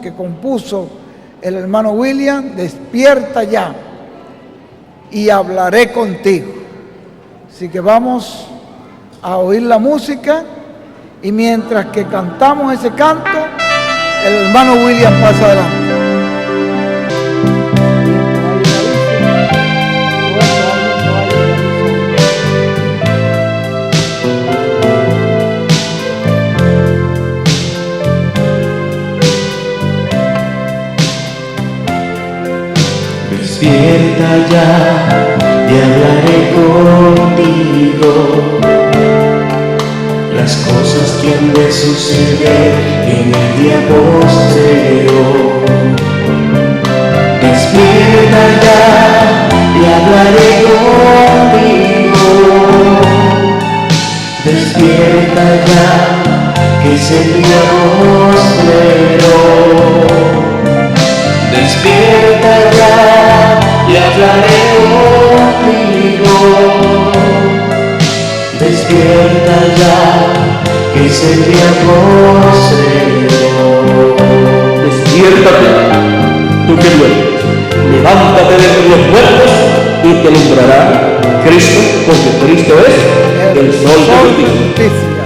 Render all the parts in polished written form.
que compuso el hermano William, despierta ya y hablaré contigo. Así que vamos a oír la música y mientras que cantamos ese canto, el hermano William pasa adelante. Despierta ya y hablaré contigo. Las cosas que han de suceder en el día postrero. Despierta ya y hablaré contigo. Despierta ya que es el día postrero. Despierta ya y hablaré contigo. Despierta ya, que es el día postrero. Despiértate, tú que duermes, levántate de entre los muertos y te alumbrará Cristo, porque Cristo es el sol de justicia.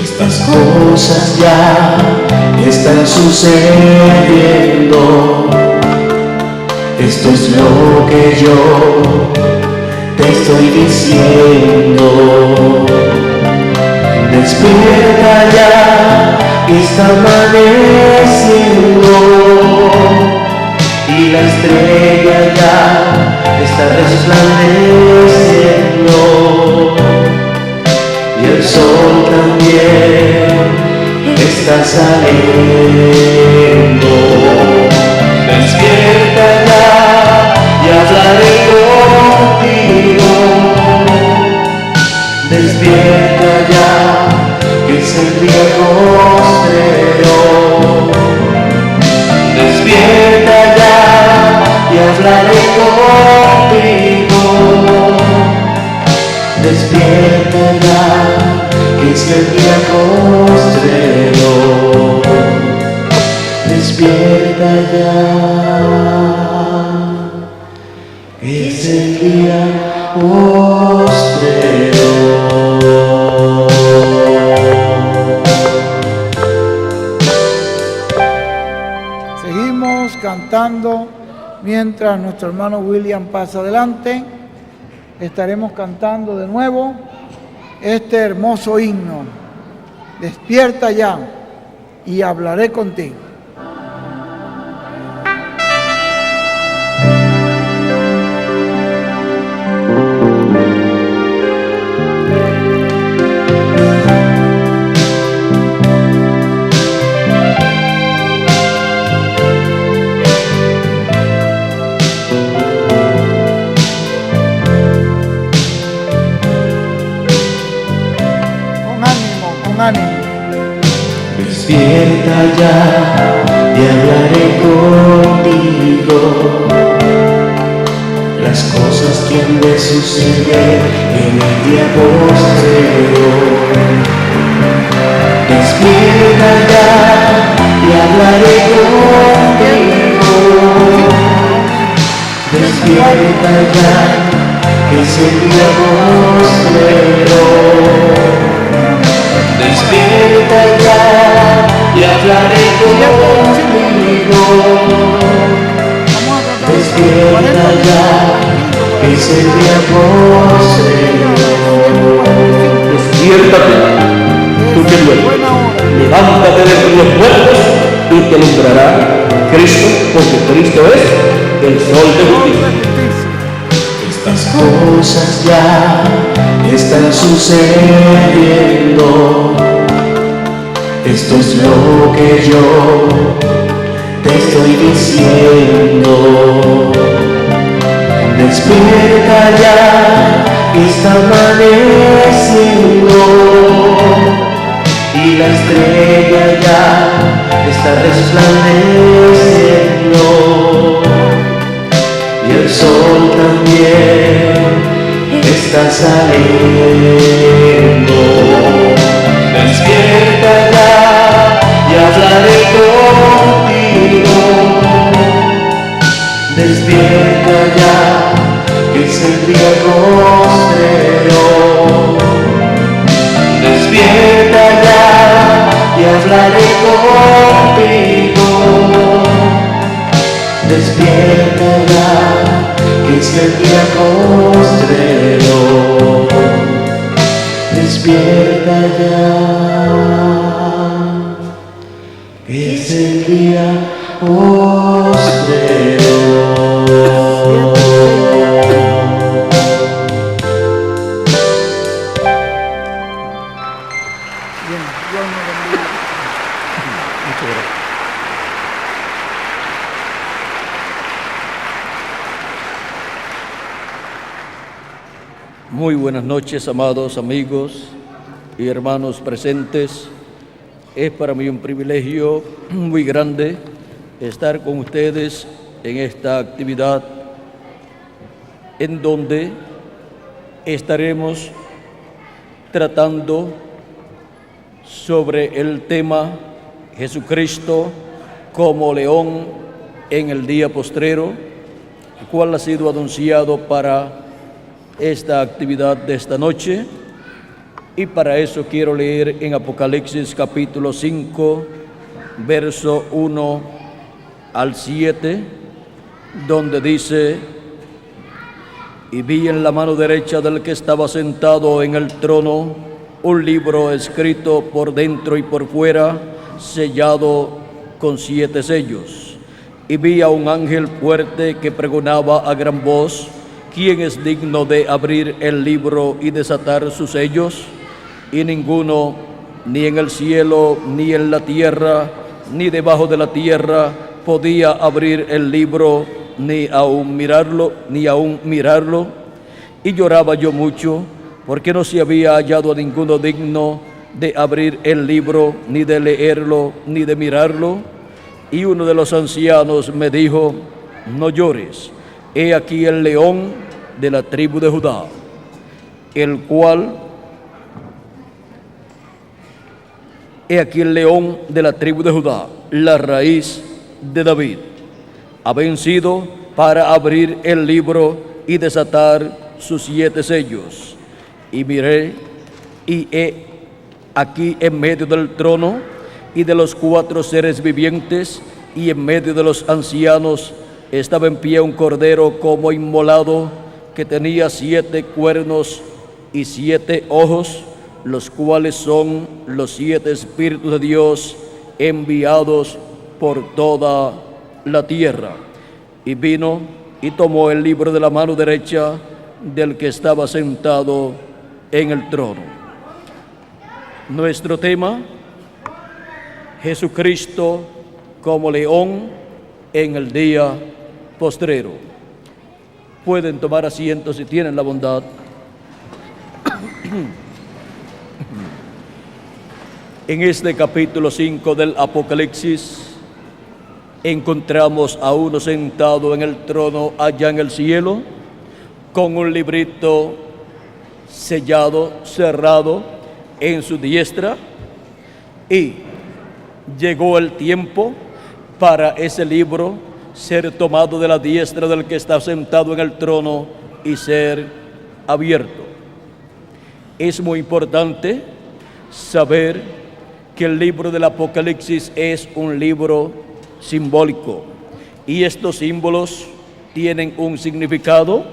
Estas cosas ya están sucediendo. Esto es lo que yo te estoy diciendo. Despierta ya, que está amaneciendo y la estrella ya está resplandeciendo y el sol también está saliendo. Despierta ya y hablaré contigo. Despierta ya, que es el día postrero. Despierta ya y hablaré contigo. Despierta ya, que es el día postrero. Despierta ya, es el día postrero. Seguimos cantando mientras nuestro hermano William pasa adelante. Estaremos cantando de nuevo este hermoso himno. Despierta ya y hablaré contigo. Despierta ya y hablaré contigo. Las cosas que han de suceder en el día postrero. Despierta ya y hablaré contigo. Despierta ya, que es el día postrero. Despierta ya y hablaré contigo. Despierta ya, que es el día postrero. Despiértate, tú que duermes, levántate de entre los muertos y te alumbrará Cristo, porque Cristo es el sol de justicia. Estas cosas ya están sucediendo. Esto es lo que yo te estoy diciendo. Despierta ya, que está amaneciendo y la estrella ya está resplandeciendo y el sol también está saliendo. Despierta ya y hablaré contigo. despierta ya, que es el día postrero. Despierta ya, que es el día postrero. Bien, Dios nos bendiga. Muchas gracias. Muy buenas noches, amados amigos y hermanos presentes. Es para mí un privilegio muy grande estar con ustedes en esta actividad en donde estaremos tratando sobre el tema Jesucristo como león en el día postrero, el cual ha sido anunciado para esta actividad de esta noche. Y para eso quiero leer en Apocalipsis capítulo 5, verso 1 al 7, donde dice: y vi en la mano derecha del que estaba sentado en el trono un libro escrito por dentro y por fuera, sellado con 7 sellos. Y vi a un ángel fuerte que pregonaba a gran voz: ¿quién es digno de abrir el libro y desatar sus sellos? Y ninguno, ni en el cielo, ni en la tierra, ni debajo de la tierra, podía abrir el libro, ni aún mirarlo. Y lloraba yo mucho, porque no se había hallado a ninguno digno de abrir el libro, ni de leerlo, ni de mirarlo. Y uno de los ancianos me dijo: no llores, he aquí el león de la tribu de Judá, el cual he aquí el león de la tribu de Judá, la raíz de David, ha vencido para abrir el libro y desatar sus 7 sellos. Y miré, y he aquí en medio del trono y de los 4 seres vivientes, y en medio de los ancianos, estaba en pie un cordero como inmolado, que tenía 7 cuernos y 7 ojos, los cuales son los 7 espíritus de Dios enviados por toda la tierra. Y vino y tomó el libro de la mano derecha del que estaba sentado en el trono. Nuestro tema: Jesucristo como león en el día postrero. Pueden tomar asiento si tienen la bondad. En este capítulo 5 del Apocalipsis encontramos a uno sentado en el trono allá en el cielo, con un librito sellado, cerrado en su diestra, y llegó el tiempo para ese libro ser tomado de la diestra del que está sentado en el trono y ser abierto. Es muy importante saber que el libro del Apocalipsis es un libro simbólico, y estos símbolos tienen un significado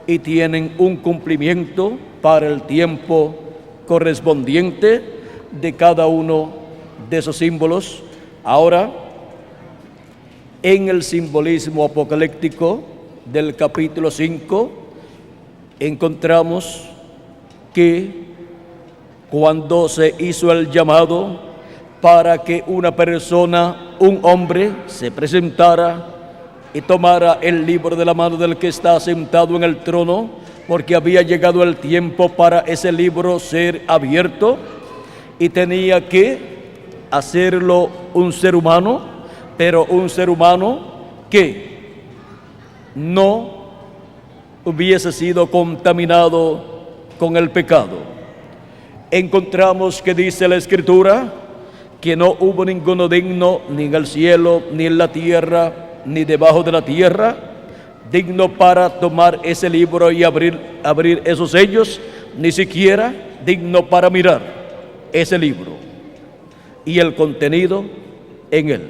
y tienen un cumplimiento para el tiempo correspondiente de cada uno de esos símbolos. Ahora, en el simbolismo apocalíptico del capítulo 5, encontramos que cuando se hizo el llamado para que una persona, un hombre, se presentara y tomara el libro de la mano del que está sentado en el trono, porque había llegado el tiempo para ese libro ser abierto, y tenía que hacerlo un ser humano, pero un ser humano que no hubiese sido contaminado con el pecado. Encontramos que dice la Escritura que no hubo ninguno digno, ni en el cielo, ni en la tierra, ni debajo de la tierra, digno para tomar ese libro y abrir esos sellos, ni siquiera digno para mirar ese libro y el contenido en él.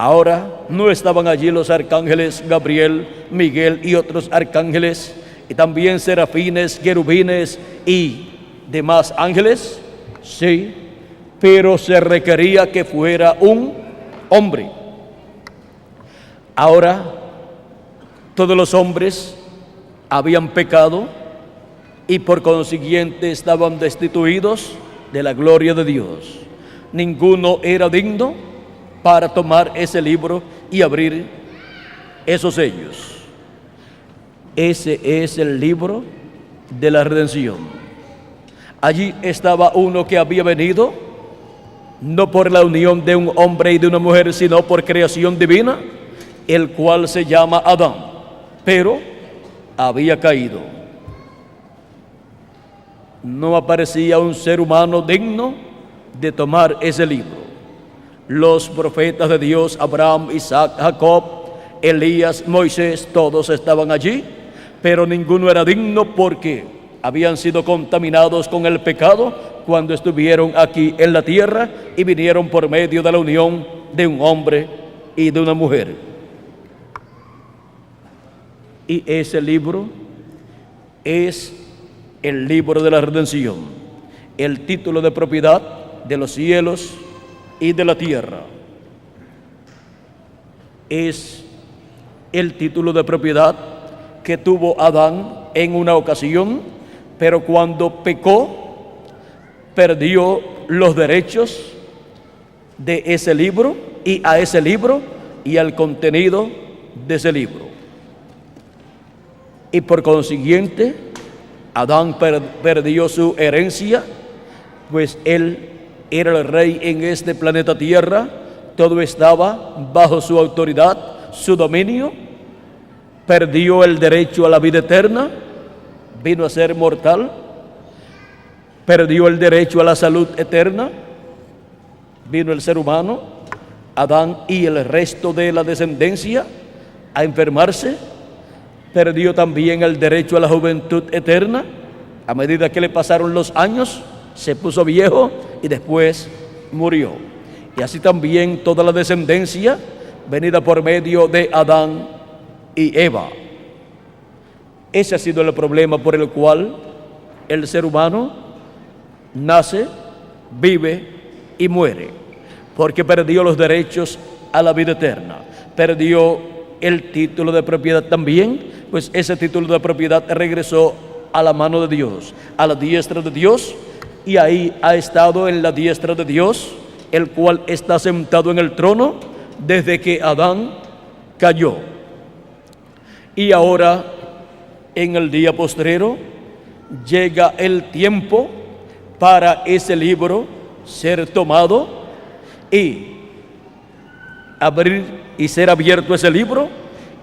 Ahora no estaban allí los arcángeles Gabriel, Miguel y otros arcángeles, y también serafines, querubines y demás ángeles. Sí, pero se requería que fuera un hombre. Ahora todos los hombres habían pecado y por consiguiente estaban destituidos de la gloria de Dios. Ninguno era digno para tomar ese libro y abrir esos sellos. Ese es el libro de la redención. Allí estaba uno que había venido no por la unión de un hombre y de una mujer, sino por creación divina, el cual se llama Adán, pero había caído. No aparecía un ser humano digno de tomar ese libro. Los profetas de Dios, Abraham, Isaac, Jacob, Elías, Moisés, todos estaban allí, pero ninguno era digno porque habían sido contaminados con el pecado cuando estuvieron aquí en la tierra y vinieron por medio de la unión de un hombre y de una mujer. Y ese libro es el libro de la redención, el título de propiedad de los cielos y de la tierra. Es el título de propiedad que tuvo Adán en una ocasión, pero cuando pecó, perdió los derechos de ese libro y a ese libro y al contenido de ese libro. Y por consiguiente, Adán perdió su herencia, pues él era el rey en este planeta Tierra, todo estaba bajo su autoridad, su dominio. Perdió el derecho a la vida eterna, vino a ser mortal. Perdió el derecho a la salud eterna, vino el ser humano, Adán y el resto de la descendencia a enfermarse. Perdió también el derecho a la juventud eterna. A medida que le pasaron los años, se puso viejo y después murió. Y así también toda la descendencia venida por medio de Adán y Eva. Ese ha sido el problema por el cual el ser humano nace, vive y muere, porque perdió los derechos a la vida eterna. Perdió el título de propiedad también, pues ese título de propiedad regresó a la mano de Dios, a la diestra de Dios, y ahí ha estado en la diestra de Dios, el cual está sentado en el trono desde que Adán cayó. Y ahora, en el día postrero, llega el tiempo para ese libro ser tomado y abrir y ser abierto ese libro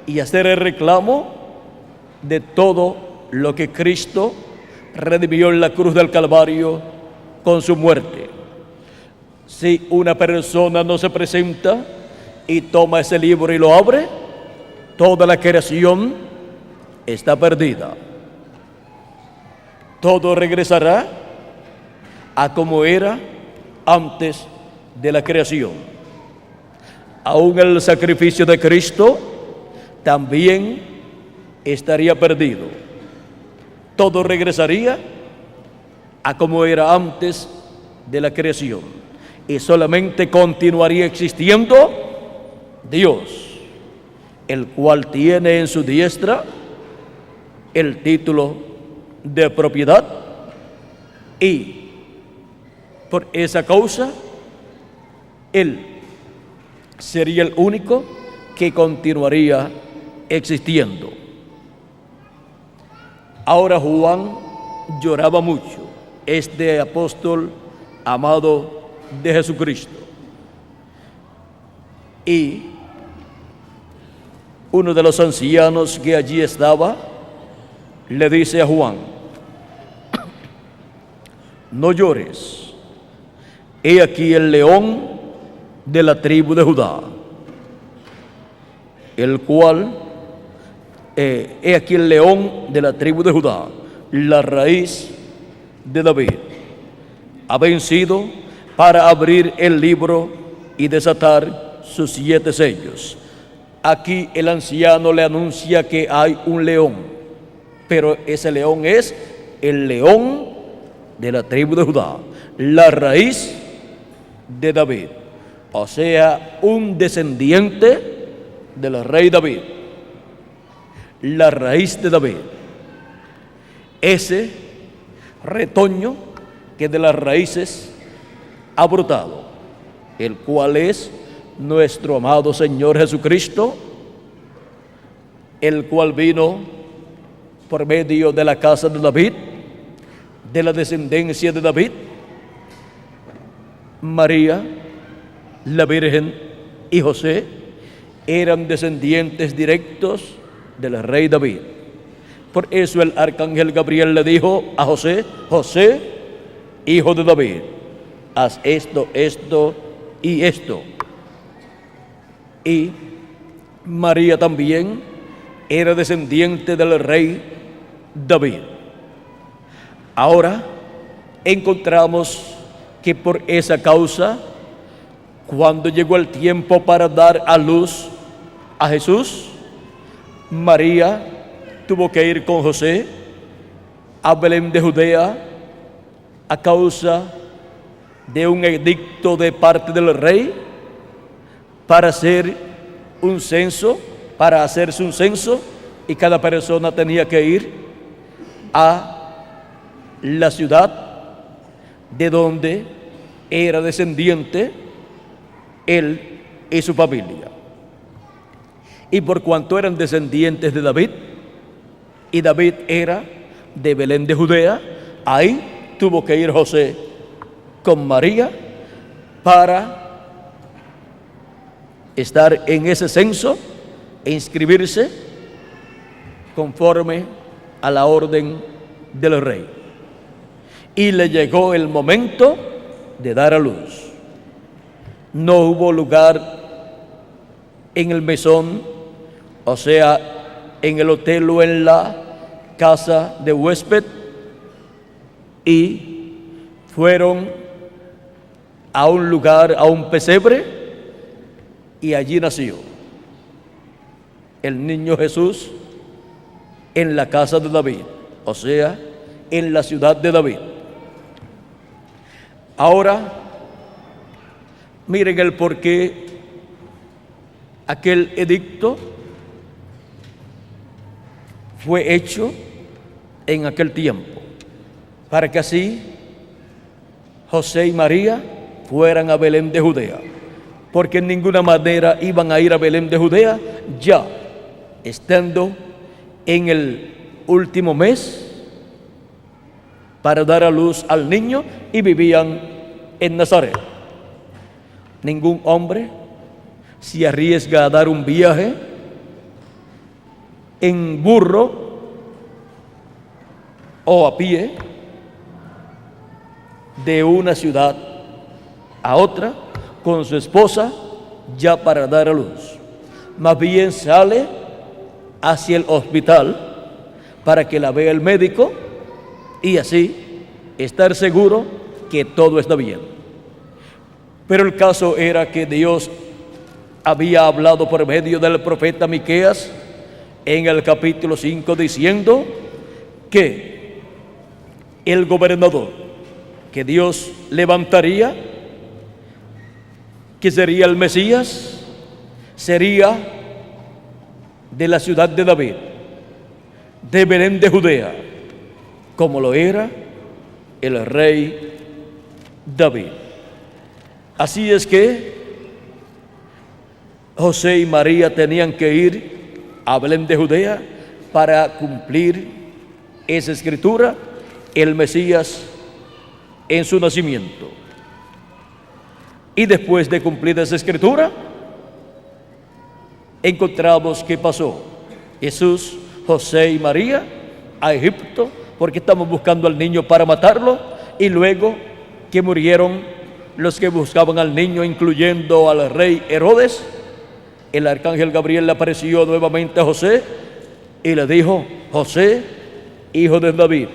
y hacer el reclamo de todo lo que Cristo redimió en la cruz del Calvario con su muerte. Si una persona no se presenta y toma ese libro y lo abre, toda la creación está perdida. Todo regresará a como era antes de la creación. Aún el sacrificio de Cristo también estaría perdido. Todo regresaría a como era antes de la creación. Y solamente continuaría existiendo Dios, el cual tiene en su diestra el título de propiedad, y por esa causa Él sería el único que continuaría existiendo. Ahora Juan lloraba mucho, este apóstol amado de Jesucristo, y uno de los ancianos que allí estaba le dice a Juan: no llores, he aquí el león de la tribu de Judá, el cual, he aquí el león de la tribu de Judá, la raíz de David, ha vencido para abrir el libro y desatar sus 7 sellos. Aquí el anciano le anuncia que hay un león, pero ese león es el león de la tribu de Judá, la raíz de David, o sea, un descendiente del rey David, la raíz de David. Ese retoño que de las raíces ha brotado, el cual es nuestro amado Señor Jesucristo, el cual vino por medio de la casa de David, de la descendencia de David. María, la Virgen y José eran descendientes directos del rey David. Por eso el arcángel Gabriel le dijo a José: José, hijo de David, haz esto, esto y esto. Y María también era descendiente del rey David. Ahora encontramos que por esa causa, cuando llegó el tiempo para dar a luz a Jesús, María tuvo que ir con José a Belén de Judea a causa de un edicto de parte del rey para hacer un censo, para hacerse un censo, y cada persona tenía que ir a la ciudad de donde era descendiente él y su familia. Y por cuanto eran descendientes de David, y David era de Belén de Judea, ahí tuvo que ir José con María para estar en ese censo e inscribirse conforme a la orden del rey. Y le llegó el momento de dar a luz. No hubo lugar en el mesón, o sea, en el hotel o en la casa de huésped, y fueron a un lugar, a un pesebre, y allí nació el niño Jesús en la casa de David, o sea, en la ciudad de David. Ahora, miren el porqué aquel edicto fue hecho en aquel tiempo, para que así José y María fueran a Belén de Judea, porque en ninguna manera iban a ir a Belén de Judea ya estando en el último mes para dar a luz al niño, y vivían en Nazaret. Ningún hombre se arriesga a dar un viaje en burro o a pie de una ciudad a otra con su esposa ya para dar a luz. Más bien sale hacia el hospital para que la vea el médico y así estar seguro que todo está bien. Pero el caso era que Dios había hablado por medio del profeta Miqueas en el capítulo 5 diciendo que el gobernador que Dios levantaría, que sería el Mesías, sería de la ciudad de David, de Belén de Judea, como lo era el rey David. Así es que José y María tenían que ir a Belén de Judea para cumplir esa escritura, el Mesías en su nacimiento. Y después de cumplir esa escritura, encontramos que pasó Jesús, José y María a Egipto, porque estamos buscando al niño para matarlo, y luego que murieron los que buscaban al niño, incluyendo al rey Herodes, el arcángel Gabriel le apareció nuevamente a José y le dijo: José, hijo de David,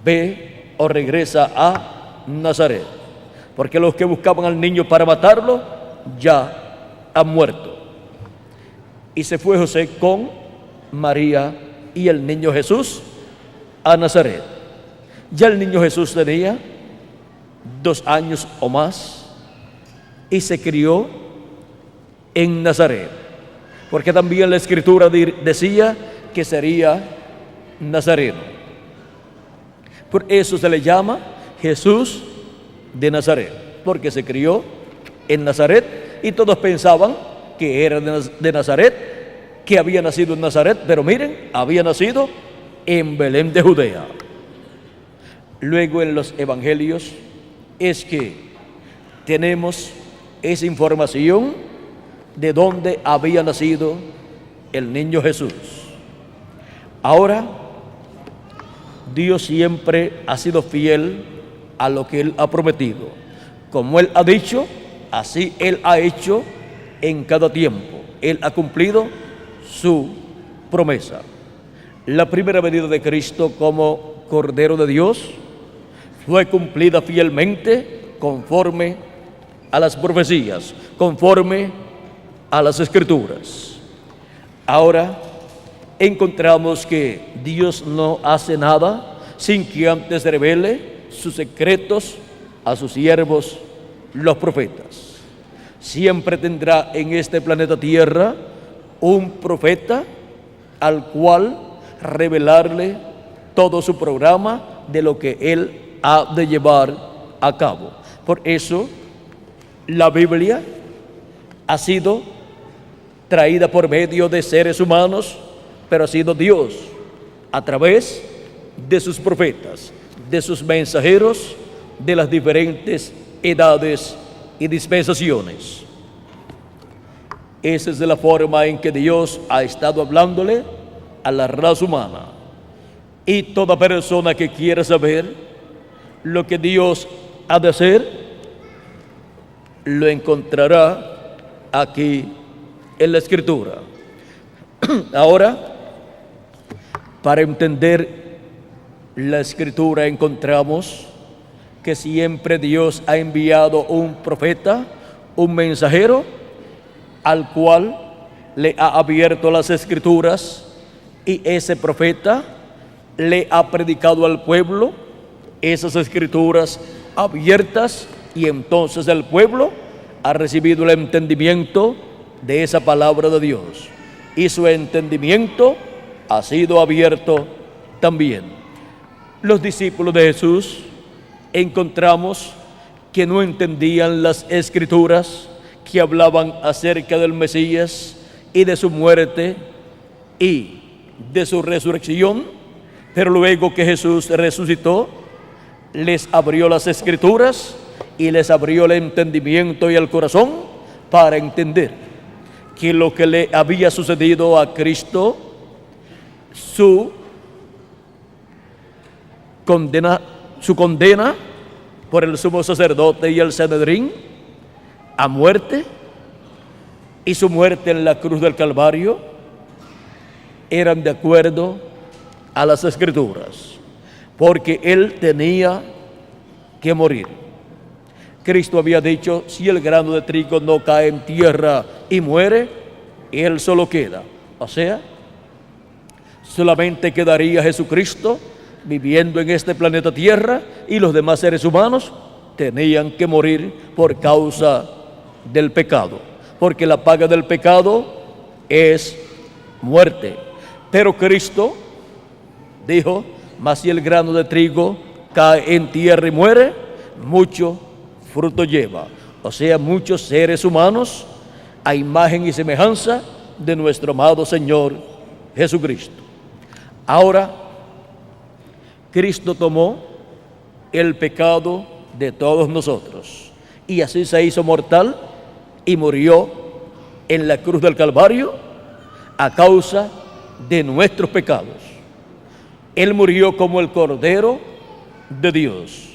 ve o regresa a Nazaret, porque los que buscaban al niño para matarlo ya ha muerto. Y se fue José con María y el niño Jesús a Nazaret. Ya el niño Jesús tenía 2 años o más y se crió en Nazaret, porque también la escritura decía que sería nazareno. Por eso se le llama Jesús de Nazaret, porque se crió en Nazaret y todos pensaban que era de Nazaret, que había nacido en Nazaret, pero miren, había nacido en Belén de Judea. Luego en los evangelios es que tenemos esa información de dónde había nacido el niño Jesús. Ahora, Dios siempre ha sido fiel a lo que Él ha prometido. Como Él ha dicho, así Él ha hecho en cada tiempo. Él ha cumplido su promesa. La primera venida de Cristo como Cordero de Dios fue cumplida fielmente conforme a las profecías, conforme a las Escrituras. Ahora encontramos que Dios no hace nada sin que antes revele sus secretos a sus siervos, los profetas. Siempre tendrá en este planeta Tierra un profeta al cual revelarle todo su programa de lo que Él ha de llevar a cabo. Por eso la Biblia ha sido traída por medio de seres humanos, pero ha sido Dios a través de sus profetas, de sus mensajeros, de las diferentes edades y dispensaciones. Esa es la forma en que Dios ha estado hablándole a la raza humana. Y toda persona que quiera saber lo que Dios ha de hacer, lo encontrará aquí en la Escritura. Ahora, para entender la Escritura encontramos que siempre Dios ha enviado un profeta, un mensajero, al cual le ha abierto las Escrituras, y ese profeta le ha predicado al pueblo esas Escrituras abiertas, y entonces el pueblo ha recibido el entendimiento de esa palabra de Dios, y su entendimiento ha sido abierto también. Los discípulos de Jesús encontramos que no entendían las Escrituras que hablaban acerca del Mesías y de su muerte y de su resurrección, pero luego que Jesús resucitó, les abrió las Escrituras y les abrió el entendimiento y el corazón para entender que lo que le había sucedido a Cristo, su condena por el sumo sacerdote y el Sanedrín a muerte, y su muerte en la cruz del Calvario, eran de acuerdo a las Escrituras, porque Él tenía que morir. Cristo había dicho: si el grano de trigo no cae en tierra y muere, Él solo queda. O sea, solamente quedaría Jesucristo viviendo en este planeta Tierra, y los demás seres humanos tenían que morir por causa del pecado, porque la paga del pecado es muerte. Pero Cristo dijo: mas si el grano de trigo cae en tierra y muere, mucho fruto lleva. O sea, muchos seres humanos a imagen y semejanza de nuestro amado Señor Jesucristo. Ahora, Cristo tomó el pecado de todos nosotros, y así se hizo mortal y murió en la cruz del Calvario a causa de nuestros pecados. Él murió como el Cordero de Dios.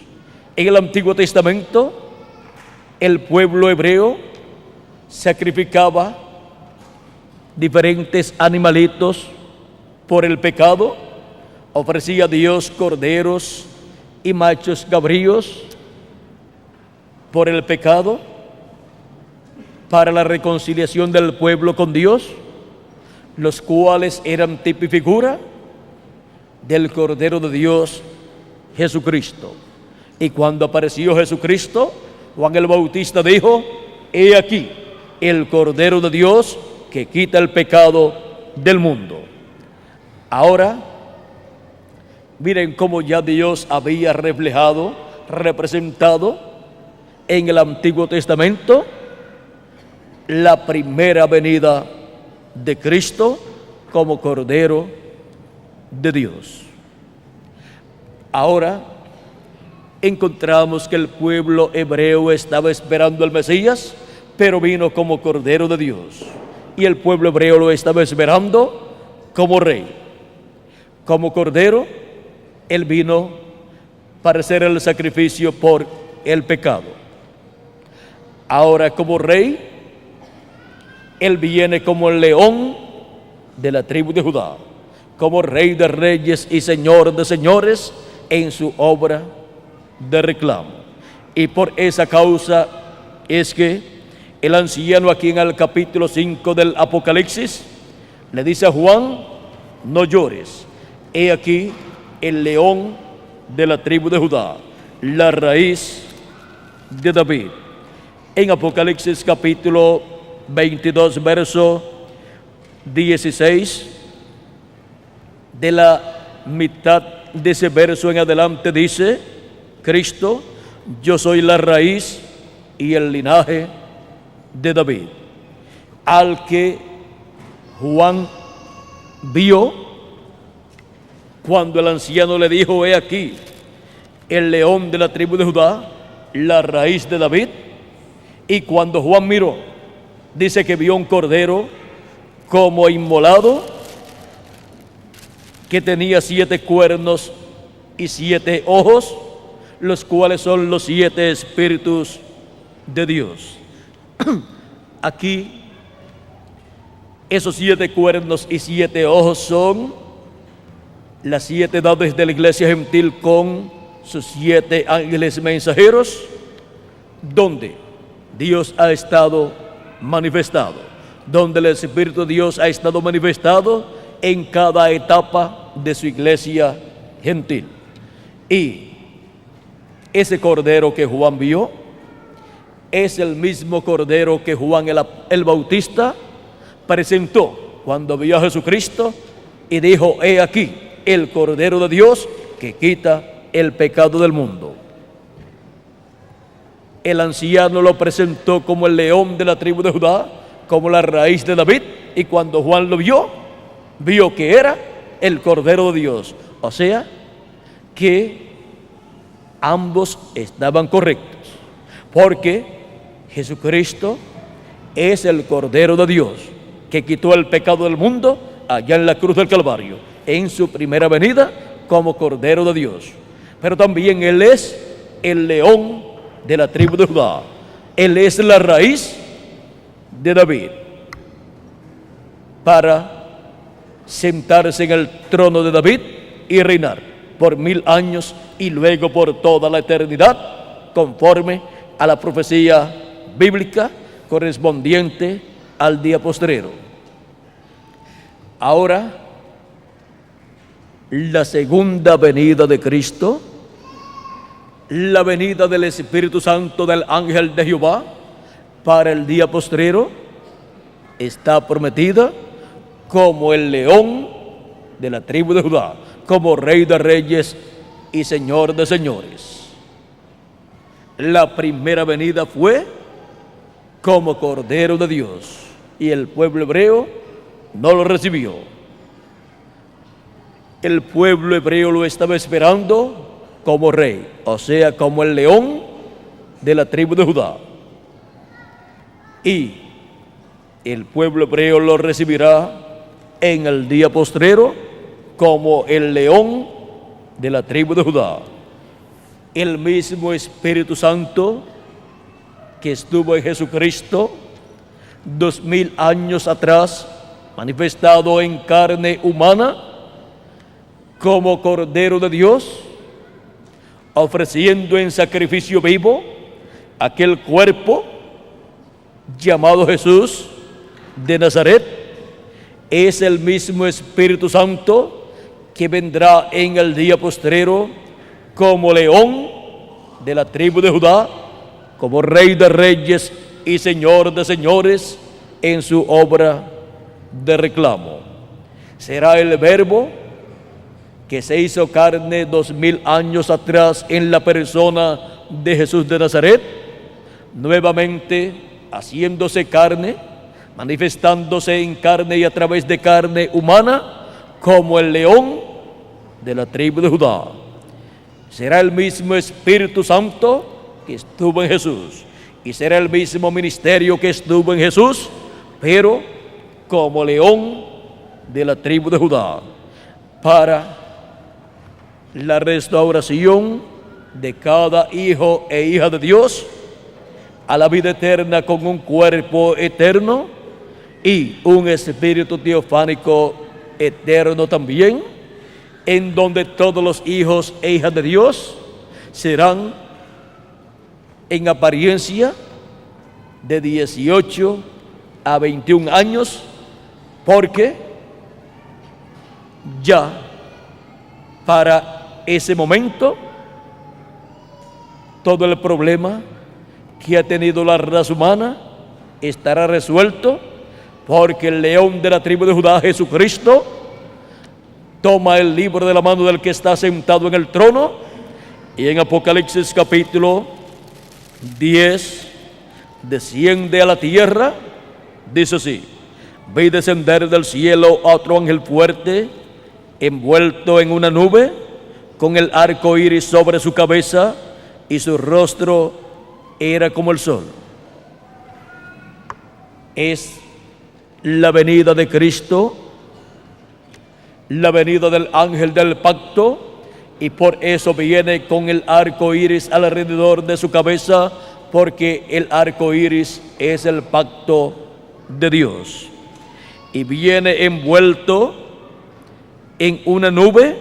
En el Antiguo Testamento, el pueblo hebreo sacrificaba diferentes animalitos por el pecado. Ofrecía a Dios corderos y machos cabríos por el pecado. para la reconciliación del pueblo con Dios, los cuales eran tipo y figura del Cordero de Dios, Jesucristo. Y cuando apareció Jesucristo, Juan el Bautista dijo: he aquí el Cordero de Dios que quita el pecado del mundo. Ahora, miren cómo ya Dios había representado en el Antiguo Testamento la primera venida de Cristo como Cordero de Dios. Ahora encontramos que el pueblo hebreo estaba esperando al Mesías, pero vino como Cordero de Dios. Y el pueblo hebreo lo estaba esperando como rey. Como Cordero, Él vino para hacer el sacrificio por el pecado. Ahora, como rey, Él viene como el león de la tribu de Judá, como Rey de reyes y Señor de señores en su obra de reclamo. Y por esa causa es que el anciano, aquí en el capítulo 5 del Apocalipsis, le dice a Juan: no llores, he aquí el león de la tribu de Judá, la raíz de David. En Apocalipsis capítulo 22, verso 16, de la mitad de ese verso en adelante dice Cristo: yo soy la raíz y el linaje de David. Al que Juan vio cuando el anciano le dijo: he aquí el león de la tribu de Judá, la raíz de David. Y cuando Juan miró, dice que vio un cordero como inmolado, que tenía 7 cuernos y 7 ojos, los cuales son los 7 espíritus de Dios. Aquí, esos 7 cuernos y 7 ojos son las 7 edades de la iglesia gentil con sus 7 ángeles mensajeros, donde Dios ha estado manifestado, donde el Espíritu de Dios ha estado manifestado en cada etapa de su iglesia gentil. Y ese cordero que Juan vio es el mismo cordero que Juan el Bautista presentó cuando vio a Jesucristo y dijo: he aquí el Cordero de Dios que quita el pecado del mundo. El anciano lo presentó como el león de la tribu de Judá, como la raíz de David, y cuando Juan lo vio, vio que era el Cordero de Dios. O sea, que ambos estaban correctos, porque Jesucristo es el Cordero de Dios que quitó el pecado del mundo allá en la cruz del Calvario, en su primera venida como Cordero de Dios. Pero también Él es el león de la tribu de Judá. Él es la raíz de David, para sentarse en el trono de David y reinar por 1000 años y luego por toda la eternidad, conforme a la profecía bíblica correspondiente al día postrero. Ahora, la segunda venida de Cristo, la venida del Espíritu Santo del ángel de Jehová para el día postrero, está prometida como el león de la tribu de Judá, como Rey de reyes y Señor de señores. La primera venida fue como Cordero de Dios, y el pueblo hebreo no lo recibió. El pueblo hebreo lo estaba esperando como rey, o sea, como el león de la tribu de Judá. Y el pueblo hebreo lo recibirá en el día postrero como el león de la tribu de Judá. El mismo Espíritu Santo que estuvo en Jesucristo 2000 años atrás, manifestado en carne humana como Cordero de Dios, ofreciendo en sacrificio vivo aquel cuerpo llamado Jesús de Nazaret, es el mismo Espíritu Santo que vendrá en el día postrero como león de la tribu de Judá, como Rey de reyes y Señor de señores en su obra de reclamo. Será el Verbo que se hizo carne 2000 años atrás en la persona de Jesús de Nazaret, nuevamente haciéndose carne, manifestándose en carne y a través de carne humana, como el león de la tribu de Judá. Será el mismo Espíritu Santo que estuvo en Jesús, y será el mismo ministerio que estuvo en Jesús, pero como león de la tribu de Judá, para la restauración de cada hijo e hija de Dios a la vida eterna con un cuerpo eterno y un espíritu teofánico eterno también, en donde todos los hijos e hijas de Dios serán en apariencia de 18 a 21 años, porque ya para ese momento todo el problema que ha tenido la raza humana estará resuelto, porque el león de la tribu de Judá, Jesucristo, toma el libro de la mano del que está sentado en el trono, y en Apocalipsis capítulo 10 desciende a la tierra. Dice así: vi descender del cielo a otro ángel fuerte, envuelto en una nube, con el arco iris sobre su cabeza, y su rostro era como el sol. Es la venida de Cristo, la venida del ángel del pacto, y por eso viene con el arco iris alrededor de su cabeza, porque el arco iris es el pacto de Dios. Y viene envuelto en una nube,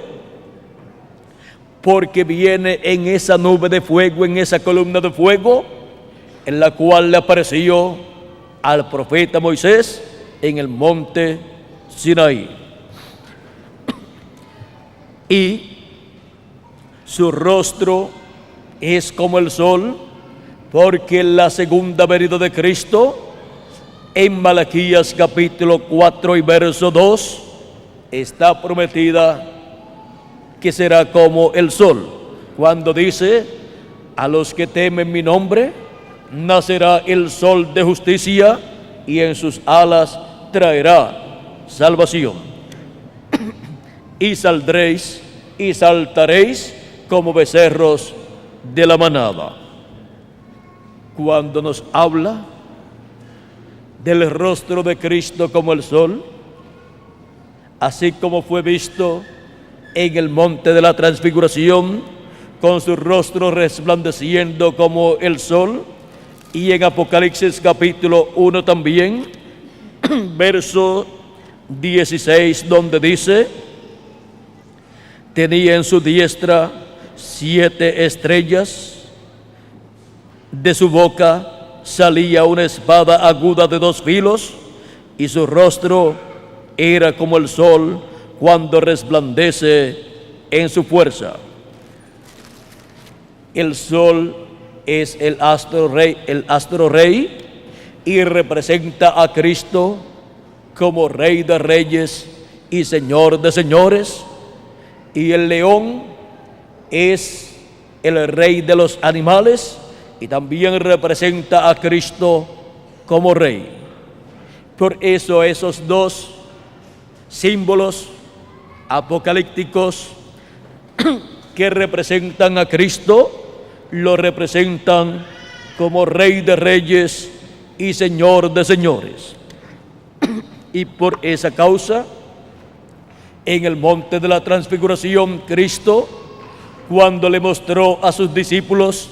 porque viene en esa nube de fuego, en esa columna de fuego, en la cual le apareció al profeta Moisés en el monte Sinaí. Y su rostro es como el sol, porque la segunda venida de Cristo, en Malaquías capítulo 4 y verso 2, está prometida que será como el sol, cuando dice: a los que temen mi nombre nacerá el sol de justicia, y en sus alas traerá salvación. Y saldréis y saltaréis como becerros de la manada. Cuando nos habla del rostro de Cristo como el sol, así como fue visto en el monte de la transfiguración, con su rostro resplandeciendo como el sol, y en Apocalipsis capítulo 1 también, verso 16, donde dice: tenía en su diestra 7 estrellas, de su boca salía una espada aguda de 2 filos, y su rostro era como el sol cuando resplandece en su fuerza. El sol es el astro rey, y representa a Cristo como Rey de reyes y Señor de señores. Y el león es el rey de los animales, y también representa a Cristo como Rey. Por eso esos dos símbolos apocalípticos que representan a Cristo, lo representan como Rey de reyes y Señor de señores. Y por esa causa, en el monte de la transfiguración, Cristo, cuando le mostró a sus discípulos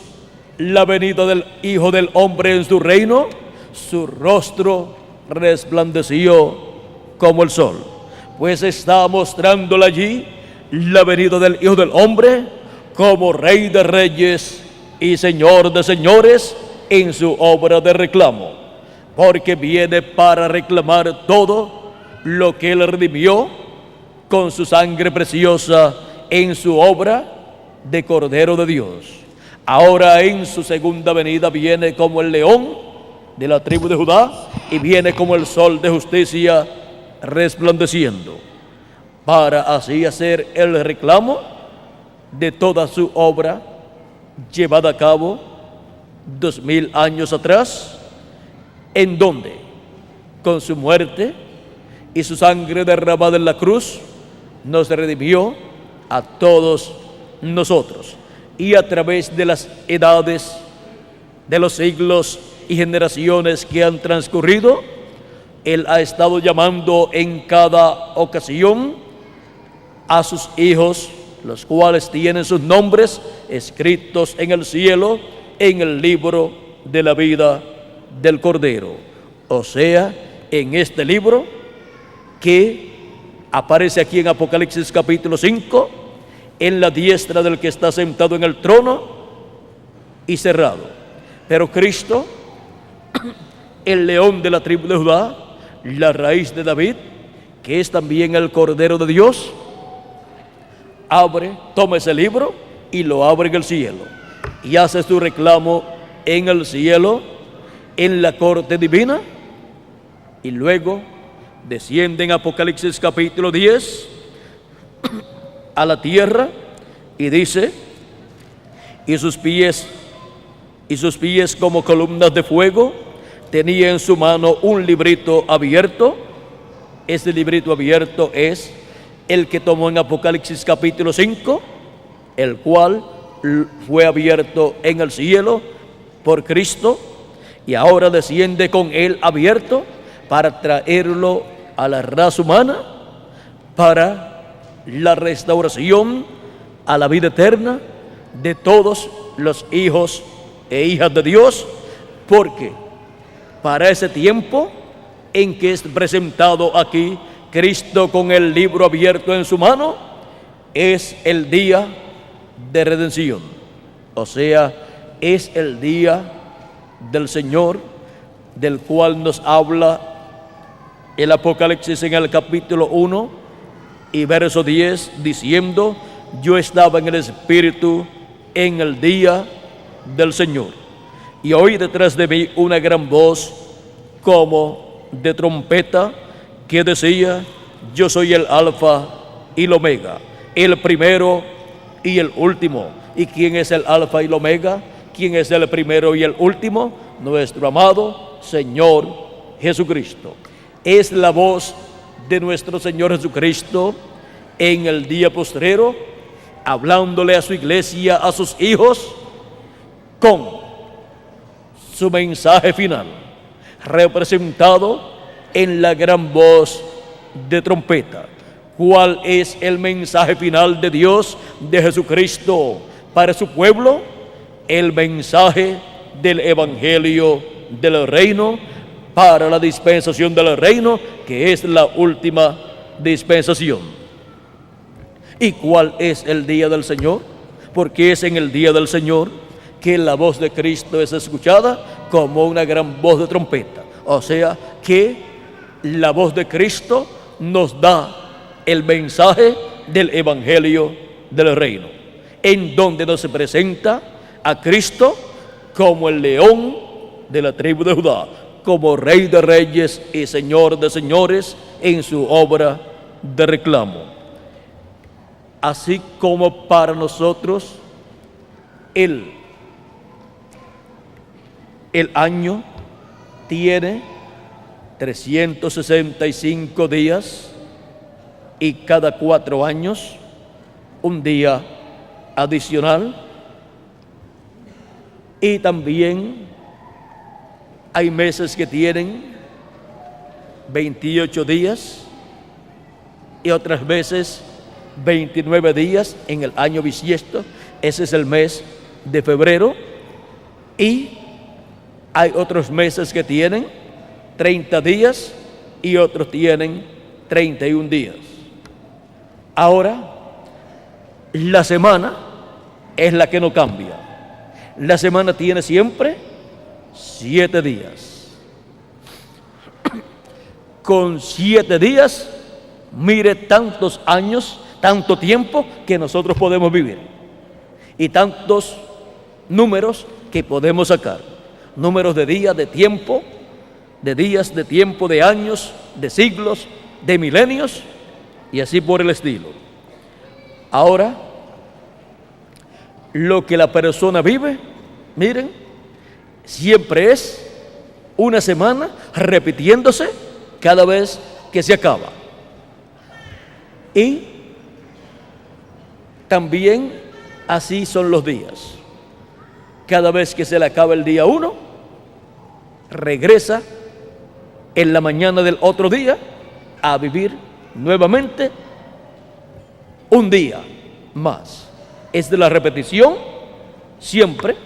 la venida del Hijo del Hombre en su reino, su rostro resplandeció como el sol, pues está mostrándole allí la venida del Hijo del Hombre como Rey de reyes y Señor de señores en su obra de reclamo. porque viene para reclamar todo lo que Él redimió con su sangre preciosa en su obra de Cordero de Dios. Ahora en su segunda venida viene como el león de la tribu de Judá y viene como el sol de justicia resplandeciendo, para así hacer el reclamo de toda su obra llevada a cabo 2000 años atrás, en donde con su muerte y su sangre derramada en la cruz nos redimió a todos nosotros, y a través de las edades, de los siglos y generaciones que han transcurrido, Él ha estado llamando en cada ocasión a sus hijos, los cuales tienen sus nombres escritos en el cielo, en el libro de la vida del Cordero. O sea, en este libro que aparece aquí en Apocalipsis capítulo 5, en la diestra del que está sentado en el trono y cerrado. Pero Cristo, el león de la tribu de Judá, la raíz de David, que es también el Cordero de Dios, toma ese libro y lo abre en el cielo y hace su reclamo en el cielo, en la corte divina, y luego desciende en Apocalipsis capítulo 10 a la tierra y dice: y sus pies como columnas de fuego, tenía en su mano un librito abierto. Este librito abierto es el que tomó en Apocalipsis capítulo 5, el cual fue abierto en el cielo por Cristo, y ahora desciende con él abierto para traerlo a la raza humana, para la restauración a la vida eterna de todos los hijos e hijas de Dios, porque para ese tiempo en que es presentado aquí Cristo con el libro abierto en su mano, es el día de redención. O sea, es el día del Señor, del cual nos habla el Apocalipsis en el capítulo 1 y verso 10, diciendo: yo estaba en el Espíritu en el día del Señor, y oí detrás de mí una gran voz como de trompeta, que decía: yo soy el Alfa y el Omega, el primero y el último. ¿Y quién es el Alfa y el Omega? ¿Quién es el primero y el último? Nuestro amado Señor Jesucristo. Es la voz de nuestro Señor Jesucristo en el día postrero, hablándole a su iglesia, a sus hijos, con su mensaje final, representado en la gran voz de trompeta. ¿Cuál es el mensaje final de Dios, de Jesucristo para su pueblo? El mensaje del Evangelio del reino, para la dispensación del reino, que es la última dispensación. ¿Y cuál es el día del Señor? Porque es en el día del Señor que la voz de Cristo es escuchada como una gran voz de trompeta. O sea, que la voz de Cristo nos da el mensaje del Evangelio del reino, en donde nos presenta a Cristo como el león de la tribu de Judá, como Rey de reyes y Señor de señores en su obra de reclamo. Así como para nosotros el año tiene 365 días y cada 4 años un día adicional, y también hay meses que tienen 28 días y otras veces 29 días en el año bisiesto. Ese es el mes de febrero, y hay otros meses que tienen 30 días y otros tienen 31 días. Ahora, la semana es la que no cambia. La semana tiene siempre 7 días. con 7 días, mire tantos años, tanto tiempo que nosotros podemos vivir y tantos números que podemos sacar, números de días, de tiempo, de días, de tiempo, de años, de siglos, de milenios y así por el estilo. Ahora, lo que la persona vive, miren, siempre es una semana repitiéndose cada vez que se acaba. Y también así son los días. Cada vez que se le acaba el día 1, regresa en la mañana del otro día a vivir nuevamente un día más. Es de la repetición siempre,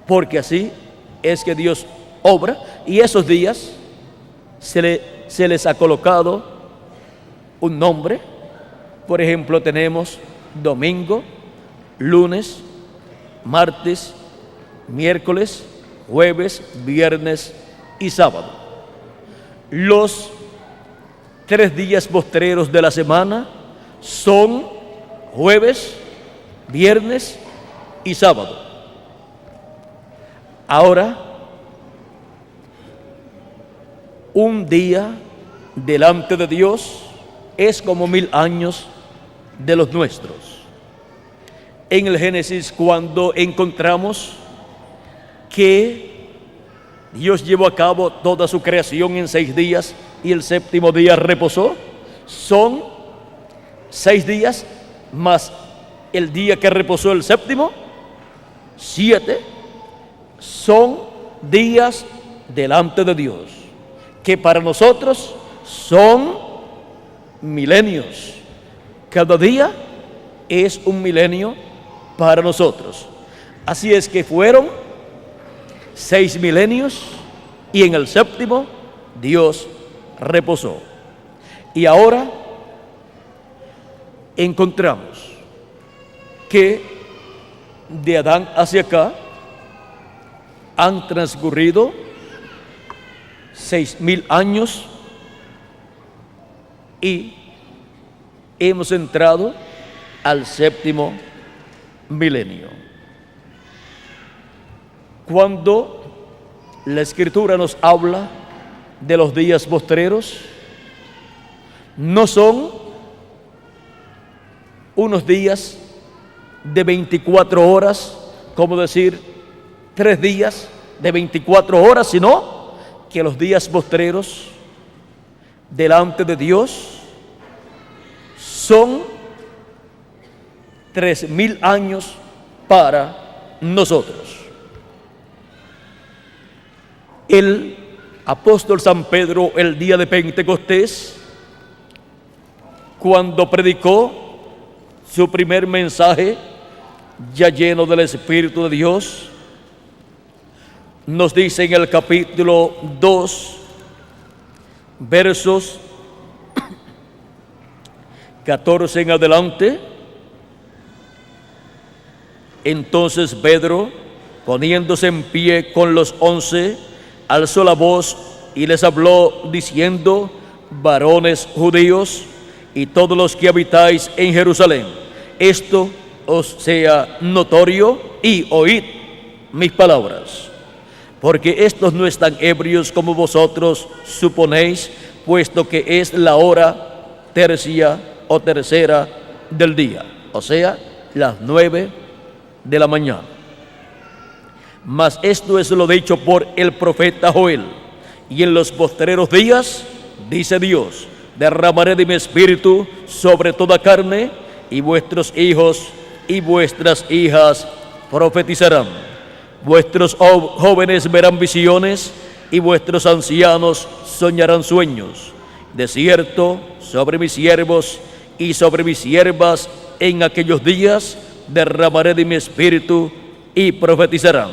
porque así es que Dios obra, y esos días se les ha colocado un nombre. Por ejemplo, tenemos domingo, lunes, martes, miércoles, jueves, viernes y sábado. Los 3 días postreros de la semana son jueves, viernes y sábado. Ahora, un día delante de Dios es como 1000 años de los nuestros. En el Génesis, cuando encontramos que Dios llevó a cabo toda su creación en 6 días y el 7º día reposó, son 6 días más el día que reposó el 7º, 7 son días delante de Dios, que para nosotros son milenios. Cada día es un milenio para nosotros. Así es que fueron 6 milenios y en el 7º Dios reposó. Y ahora encontramos que de Adán hacia acá han transcurrido 6000 años y hemos entrado al 7º milenio. Cuando la Escritura nos habla de los días postreros, no son unos días de 24 horas, como decir 3 días de 24 horas, sino que los días postreros delante de Dios son 3000 años para nosotros. El apóstol San Pedro, el día de Pentecostés, cuando predicó su primer mensaje, ya lleno del Espíritu de Dios, nos dice en el capítulo 2, versos 14 en adelante: entonces Pedro, poniéndose en pie con los 11, alzó la voz y les habló diciendo: varones judíos y todos los que habitáis en Jerusalén, esto os sea notorio y oíd mis palabras, porque estos no están ebrios como vosotros suponéis, puesto que es la hora tercia o tercera del día, o sea, las 9 de la mañana. Mas esto es lo dicho por el profeta Joel: y en los postreros días, dice Dios, derramaré de mi espíritu sobre toda carne, y vuestros hijos y vuestras hijas profetizarán. Vuestros jóvenes verán visiones, y vuestros ancianos soñarán sueños. De cierto, sobre mis siervos y sobre mis siervas en aquellos días derramaré de mi espíritu y profetizarán.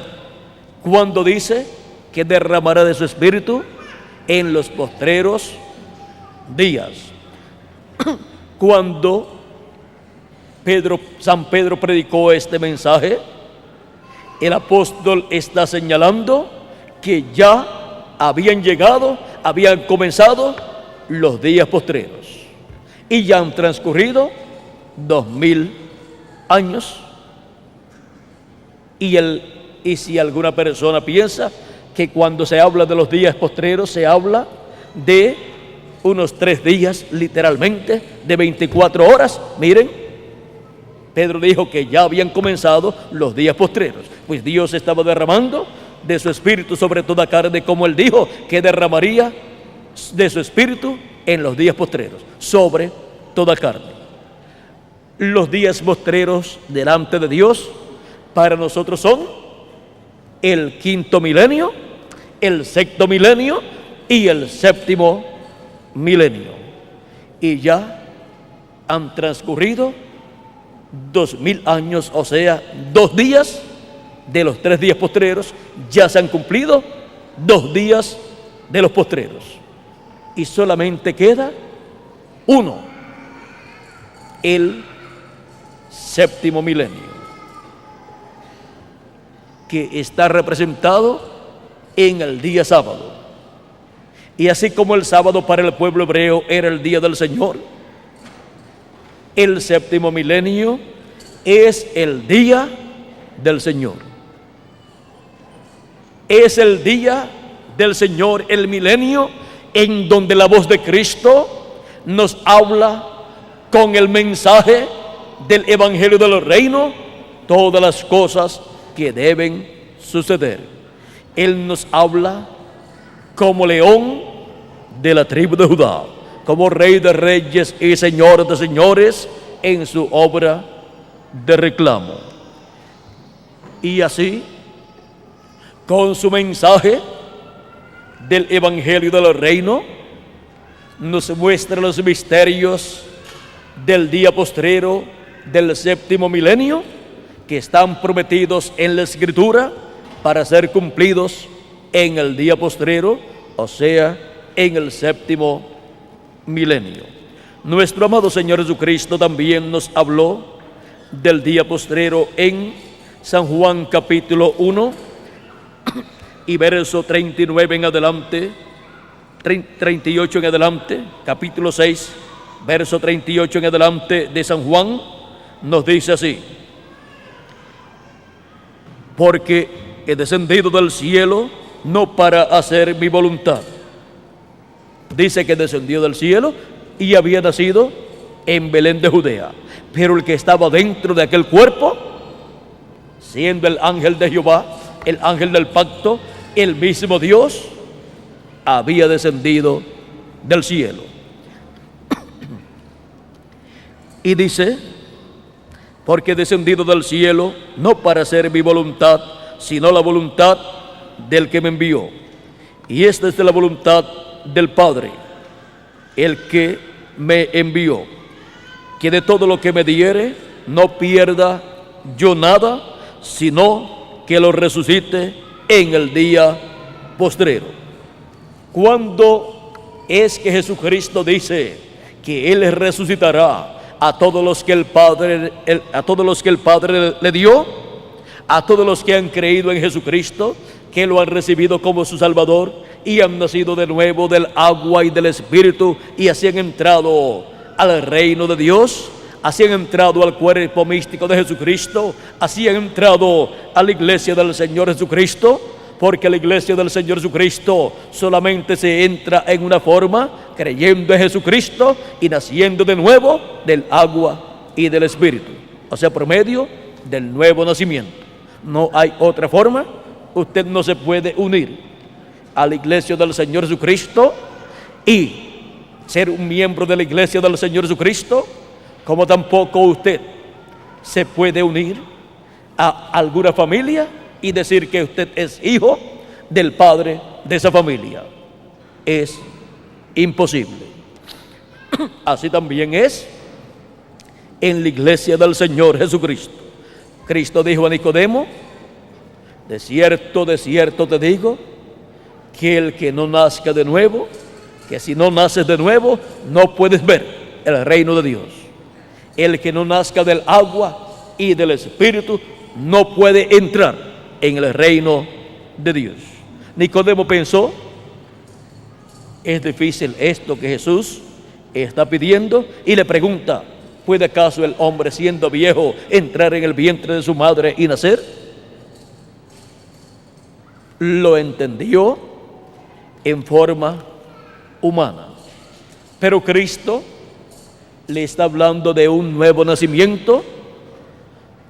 ¿Cuándo dice que derramará de su espíritu? En los postreros días. Cuando San Pedro predicó este mensaje, el apóstol está señalando que ya habían llegado habían comenzado los días postreros y ya han transcurrido 2000 años. Y si alguna persona piensa que cuando se habla de los días postreros se habla de unos 3 días, literalmente, de 24 horas, miren, Pedro dijo que ya habían comenzado los días postreros, pues Dios estaba derramando de su espíritu sobre toda carne, como Él dijo que derramaría de su espíritu en los días postreros, sobre toda carne. Los días postreros delante de Dios para nosotros son el 5.º milenio, el 6.º milenio y el 7.º milenio. Y ya han transcurrido 2000 años, o sea, 2 días de los 3 días postreros, ya se han cumplido 2 días de los postreros. Y solamente queda uno, el 7.º milenio, que está representado en el día sábado. Y así como el sábado para el pueblo hebreo era el día del Señor, el 7.º milenio es el día del Señor. Es el día del Señor, el milenio en donde la voz de Cristo nos habla con el mensaje del Evangelio del Reino, todas las cosas que deben suceder. Él nos habla como león de la tribu de Judá, como Rey de reyes y Señor de señores en su obra de reclamo. Y así, con su mensaje del Evangelio del Reino, nos muestra los misterios del día postrero del 7.º milenio, que están prometidos en la Escritura para ser cumplidos en el día postrero, o sea, en el 7.º milenio. Nuestro amado Señor Jesucristo también nos habló del día postrero en San Juan capítulo 1 y verso 39 en adelante, 38 en adelante, capítulo 6, verso 38 en adelante de San Juan, nos dice así: porque he descendido del cielo no para hacer mi voluntad. Dice que descendió del cielo y había nacido en Belén de Judea, pero el que estaba dentro de aquel cuerpo, siendo el ángel de Jehová, el ángel del pacto, el mismo Dios, había descendido del cielo. Y dice: porque he descendido del cielo no para hacer mi voluntad, sino la voluntad del que me envió. Y esta es la voluntad del Padre, el que me envió, que de todo lo que me diere no pierda yo nada, sino que lo resucite en el día postrero. ¿Cuándo es que Jesucristo dice que Él resucitará a todos los que el Padre le dio? A todos los que han creído en Jesucristo, que lo han recibido como su Salvador y han nacido de nuevo del agua y del Espíritu, y así han entrado al reino de Dios, así han entrado al cuerpo místico de Jesucristo, así han entrado a la iglesia del Señor Jesucristo. Porque la iglesia del Señor Jesucristo solamente se entra en una forma, creyendo en Jesucristo y naciendo de nuevo del agua y del Espíritu, o sea, por medio del nuevo nacimiento. No hay otra forma. Usted no se puede unir a la iglesia del Señor Jesucristo y ser un miembro de la iglesia del Señor Jesucristo, como tampoco usted se puede unir a alguna familia y decir que usted es hijo del padre de esa familia. Es imposible. Así también es en la iglesia del Señor Jesucristo. Cristo dijo a Nicodemo: de cierto te digo, que el que no nazca de nuevo, que si no naces de nuevo, no puedes ver el reino de Dios. El que no nazca del agua y del Espíritu no puede entrar en el reino de Dios. Nicodemo pensó Es difícil esto que Jesús está pidiendo y le pregunta: ¿puede acaso el hombre, siendo viejo, entrar en el vientre de su madre y nacer? Lo entendió en forma humana, pero Cristo le está hablando de un nuevo nacimiento,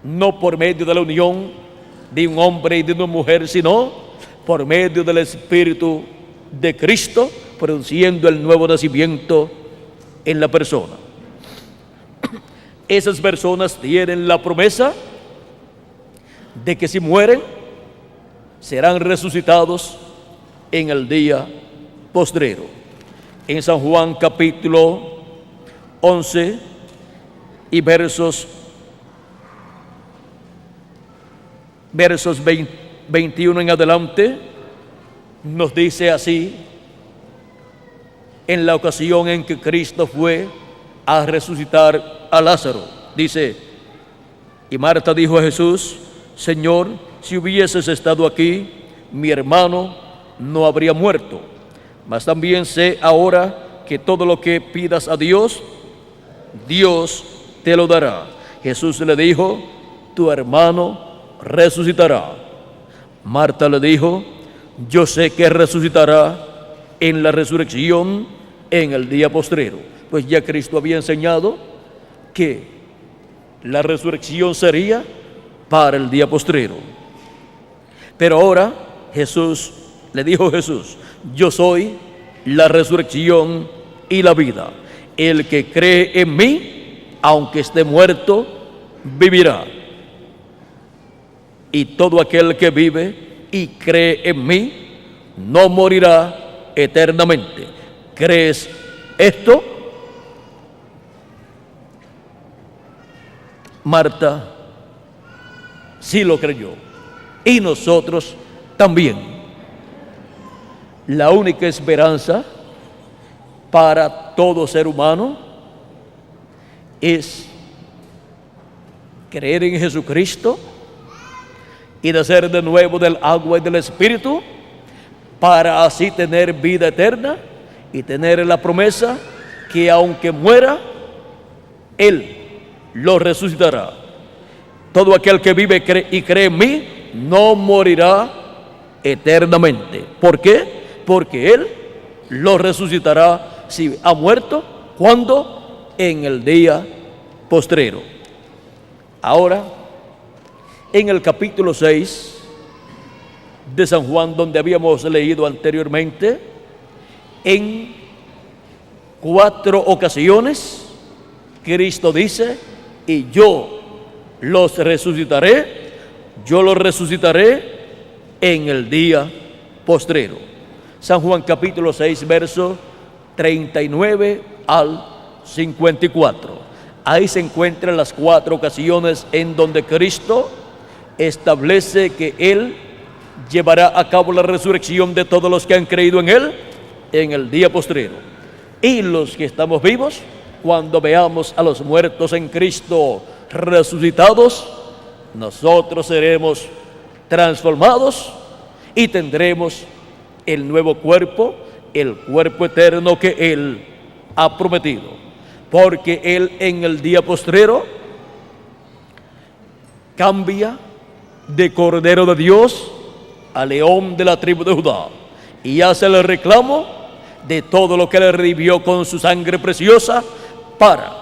no por medio de la unión de un hombre y de una mujer, sino por medio del Espíritu de Cristo, produciendo el nuevo nacimiento en la persona. Esas personas tienen la promesa de que si mueren, serán resucitados en el día postrero. En San Juan capítulo 11 y versos 21 en adelante, nos dice así, en la ocasión en que Cristo fue a resucitar a Lázaro. Dice: y Marta dijo a Jesús: Señor, si hubieses estado aquí, mi hermano no habría muerto. Mas también sé ahora que todo lo que pidas a Dios, Dios te lo dará. Jesús le dijo: tu hermano resucitará. Marta le dijo: yo sé que resucitará en la resurrección en el día postrero. Pues ya Cristo había enseñado que la resurrección sería para el día postrero. Pero ahora le dijo Jesús: yo soy la resurrección y la vida. El que cree en mí, aunque esté muerto, vivirá. Y todo aquel que vive y cree en mí, no morirá eternamente. ¿Crees esto? Marta sí lo creyó, y nosotros también. La única esperanza para todo ser humano es creer en Jesucristo y nacer de nuevo del agua y del Espíritu, para así tener vida eterna y tener la promesa que aunque muera, Él lo resucitará. Todo aquel que vive y cree en mí no morirá eternamente. ¿Por qué? Porque Él lo resucitará si ha muerto. ¿Cuándo? En el día postrero. Ahora, en el capítulo 6 de San Juan, donde habíamos leído anteriormente, en 4 ocasiones Cristo dice: y yo los resucitaré en el día postrero. San Juan capítulo 6, verso 39 al 54. Ahí se encuentran las 4 ocasiones en donde Cristo establece que Él llevará a cabo la resurrección de todos los que han creído en Él en el día postrero. Y los que estamos vivos, cuando veamos a los muertos en Cristo resucitados, nosotros seremos transformados y tendremos el nuevo cuerpo, el cuerpo eterno que Él ha prometido. Porque Él en el día postrero cambia de Cordero de Dios a León de la tribu de Judá y hace el reclamo de todo lo que Él redimió con su sangre preciosa, para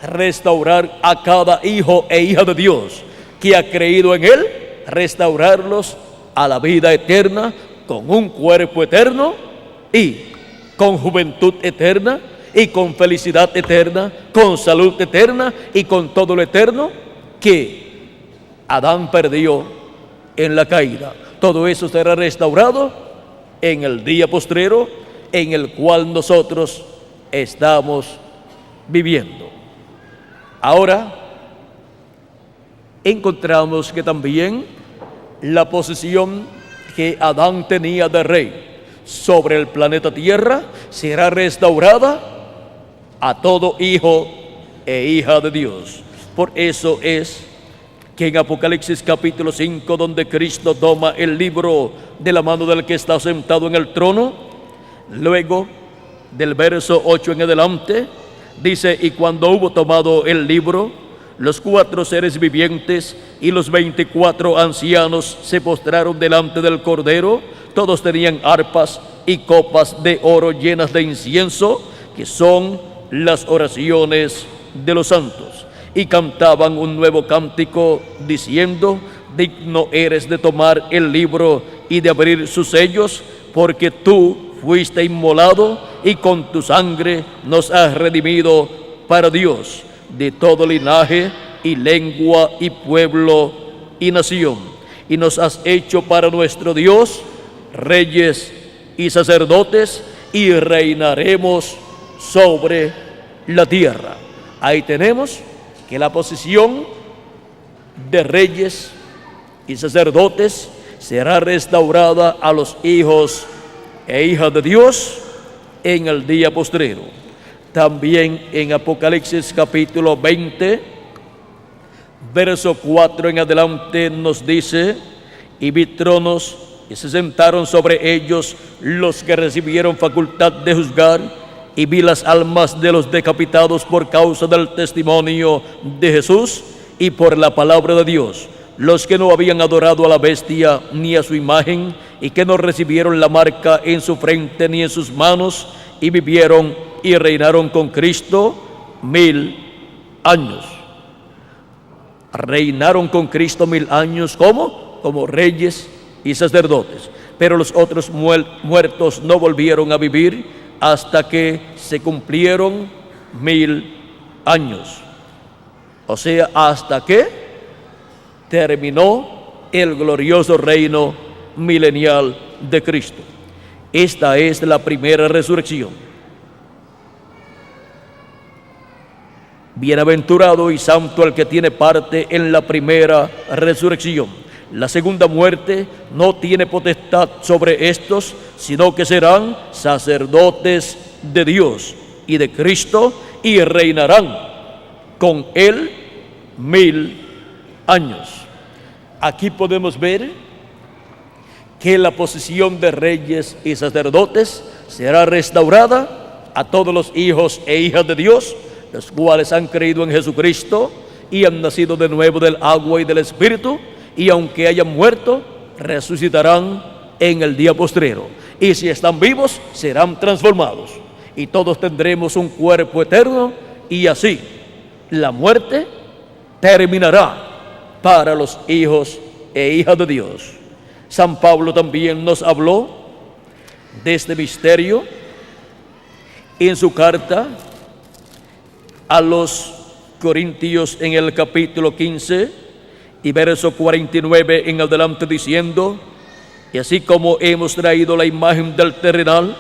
restaurar a cada hijo e hija de Dios que ha creído en Él, restaurarlos a la vida eterna, con un cuerpo eterno y con juventud eterna y con felicidad eterna, con salud eterna y con todo lo eterno que Adán perdió en la caída. Todo eso será restaurado en el día postrero, en el cual nosotros estamos viviendo. Ahora encontramos que también la posición que Adán tenía de rey sobre el planeta Tierra será restaurada a todo hijo e hija de Dios. Por eso es que en Apocalipsis capítulo 5, donde Cristo toma el libro de la mano del que está sentado en el trono, Luego, del verso 8 en adelante, dice: y cuando hubo tomado el libro, los 4 seres vivientes y los 24 ancianos se postraron delante del Cordero. Todos tenían arpas y copas de oro llenas de incienso, que son las oraciones de los santos, y cantaban un nuevo cántico diciendo: digno eres de tomar el libro y de abrir sus sellos, porque tú fuiste inmolado y con tu sangre nos has redimido para Dios de todo linaje y lengua y pueblo y nación, y nos has hecho para nuestro Dios reyes y sacerdotes, y reinaremos sobre la tierra. Ahí tenemos que la posición de reyes y sacerdotes será restaurada a los hijos e hijas de Dios en el día postrero. También en Apocalipsis capítulo 20, verso 4 en adelante nos dice: y vi tronos y se sentaron sobre ellos los que recibieron facultad de juzgar, y vi las almas de los decapitados por causa del testimonio de Jesús y por la palabra de Dios, los que no habían adorado a la bestia ni a su imagen, y que no recibieron la marca en su frente ni en sus manos, y vivieron y reinaron con Cristo 1000 años. Reinaron con Cristo 1000 años, ¿cómo? Como reyes y sacerdotes. Pero los otros muertos no volvieron a vivir hasta que se cumplieron 1000 años. O sea, hasta que terminó el glorioso reino milenial de Cristo. Esta es la primera resurrección. Bienaventurado y santo el que tiene parte en la primera resurrección. La segunda muerte no tiene potestad sobre estos, sino que serán sacerdotes de Dios y de Cristo, y reinarán con él 1000 años. Aquí podemos ver que la posición de reyes y sacerdotes será restaurada a todos los hijos e hijas de Dios, los cuales han creído en Jesucristo y han nacido de nuevo del agua y del Espíritu, y aunque hayan muerto, resucitarán en el día postrero. Y si están vivos, serán transformados, y todos tendremos un cuerpo eterno, y así la muerte terminará para los hijos e hijas de Dios. San Pablo también nos habló de este misterio en su carta a los Corintios en el capítulo 15 y verso 49 en adelante, diciendo: y así como hemos traído la imagen del terrenal,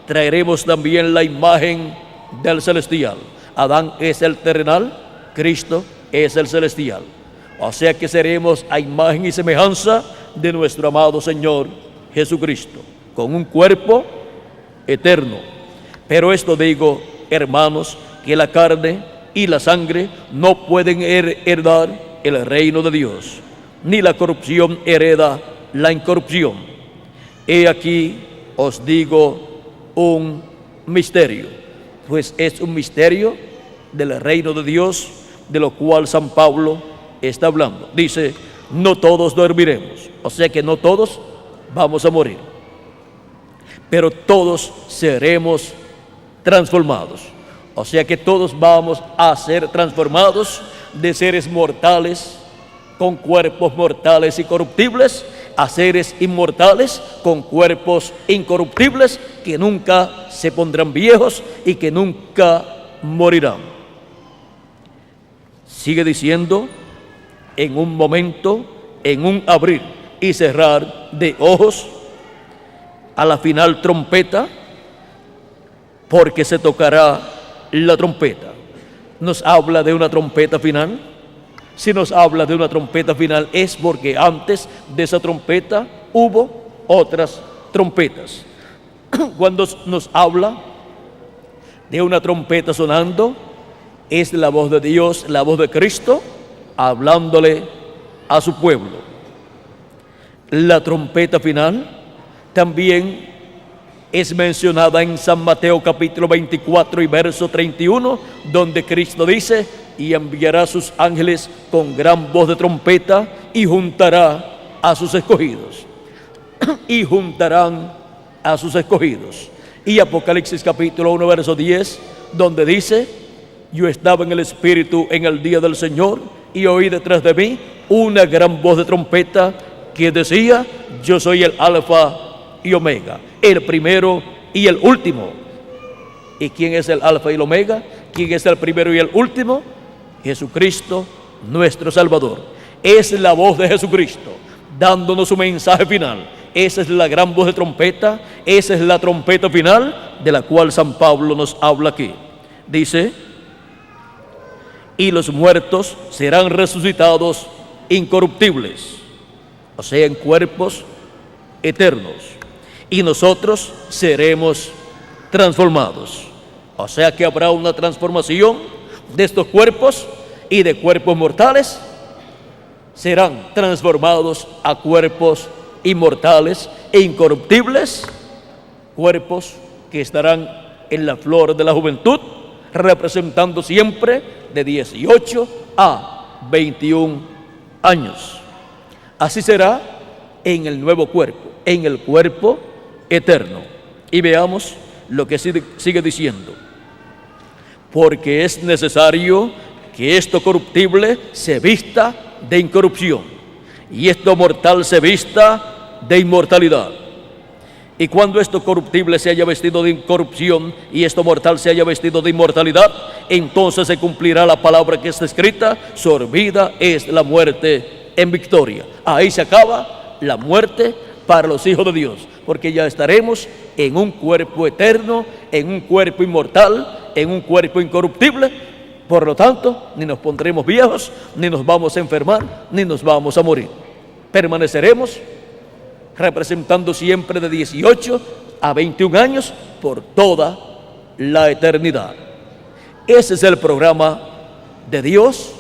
traeremos también la imagen del celestial. Adán es el terrenal, Cristo es el celestial. O sea que seremos a imagen y semejanza de nuestro amado Señor Jesucristo, con un cuerpo eterno. Pero esto digo, hermanos, que la carne y la sangre no pueden heredar el reino de Dios, ni la corrupción hereda la incorrupción. He aquí os digo un misterio, pues es un misterio del reino de Dios, de lo cual San Pablo está hablando. Dice: no todos dormiremos, o sea que no todos vamos a morir, pero todos seremos transformados. O sea que todos vamos a ser transformados de seres mortales con cuerpos mortales y corruptibles a seres inmortales con cuerpos incorruptibles, que nunca se pondrán viejos y que nunca morirán. Sigue diciendo: en un momento, en un abrir y cerrar de ojos, a la final trompeta, porque se tocará la trompeta. Nos habla de una trompeta final. Si nos habla de una trompeta final, es porque antes de esa trompeta hubo otras trompetas. Cuando nos habla de una trompeta sonando, es la voz de Dios, la voz de Cristo, hablándole a su pueblo. La trompeta final también es mencionada en San Mateo capítulo 24 y verso 31, donde Cristo dice: y enviará a sus ángeles con gran voz de trompeta y juntará a sus escogidos. Y juntarán a sus escogidos. Y Apocalipsis capítulo 1 verso 10, donde dice: yo estaba en el Espíritu en el día del Señor y oí detrás de mí una gran voz de trompeta que decía: yo soy el Alfa y Omega, el primero y el último. ¿Y quién es el Alfa y el Omega? ¿Quién es el primero y el último? Jesucristo, nuestro Salvador. Es la voz de Jesucristo dándonos su mensaje final. Esa es la gran voz de trompeta, esa es la trompeta final de la cual San Pablo nos habla aquí. Dice: y los muertos serán resucitados incorruptibles, o sea, en cuerpos eternos, y nosotros seremos transformados. O sea que habrá una transformación de estos cuerpos, y de cuerpos mortales serán transformados a cuerpos inmortales e incorruptibles, cuerpos que estarán en la flor de la juventud, representando siempre de 18 a 21 años. Así será en el nuevo cuerpo, en el cuerpo eterno. Y veamos lo que sigue diciendo: porque es necesario que esto corruptible se vista de incorrupción y esto mortal se vista de inmortalidad. Y cuando esto corruptible se haya vestido de incorrupción y esto mortal se haya vestido de inmortalidad, entonces se cumplirá la palabra que está escrita: sorbida es la muerte en victoria. Ahí se acaba la muerte para los hijos de Dios, porque ya estaremos en un cuerpo eterno, en un cuerpo inmortal, en un cuerpo incorruptible. Por lo tanto, ni nos pondremos viejos, ni nos vamos a enfermar, ni nos vamos a morir. Permaneceremos representando siempre de 18 a 21 años por toda la eternidad. Ese es el programa de Dios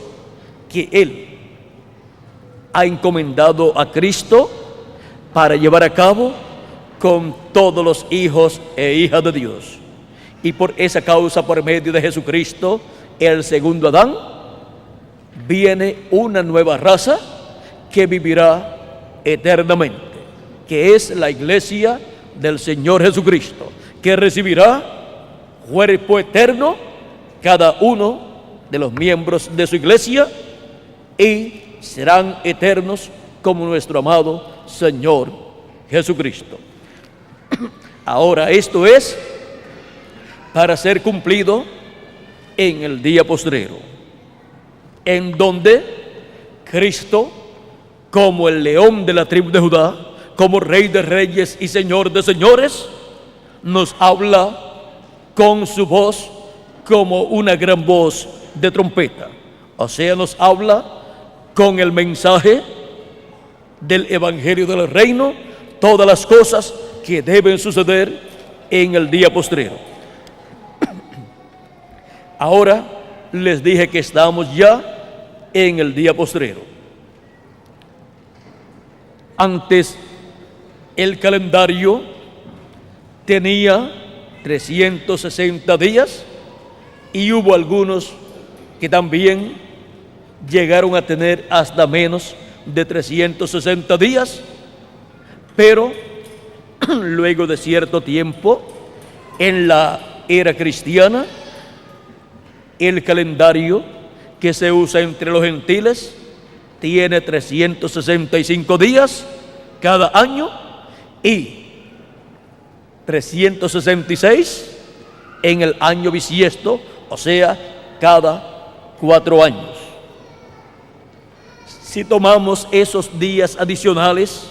que Él ha encomendado a Cristo para llevar a cabo con todos los hijos e hijas de Dios. Y por esa causa, por medio de Jesucristo, el segundo Adán, viene una nueva raza que vivirá eternamente, que es la iglesia del Señor Jesucristo, que recibirá cuerpo eterno cada uno de los miembros de su iglesia, y serán eternos como nuestro amado Señor Jesucristo. Ahora, esto es para ser cumplido en el día postrero, en donde Cristo, como el león de la tribu de Judá, como Rey de reyes y Señor de señores, nos habla con su voz como una gran voz de trompeta. O sea, nos habla con el mensaje del Evangelio del Reino, todas las cosas que deben suceder en el día postrero. Ahora les dije que estamos ya en el día postrero. Antes el calendario tenía 360 días y hubo algunos que también llegaron a tener hasta menos de 360 días, pero luego de cierto tiempo en la era cristiana, el calendario que se usa entre los gentiles tiene 365 días cada año y 366 en el año bisiesto, o sea, cada 4 años. Si tomamos esos días adicionales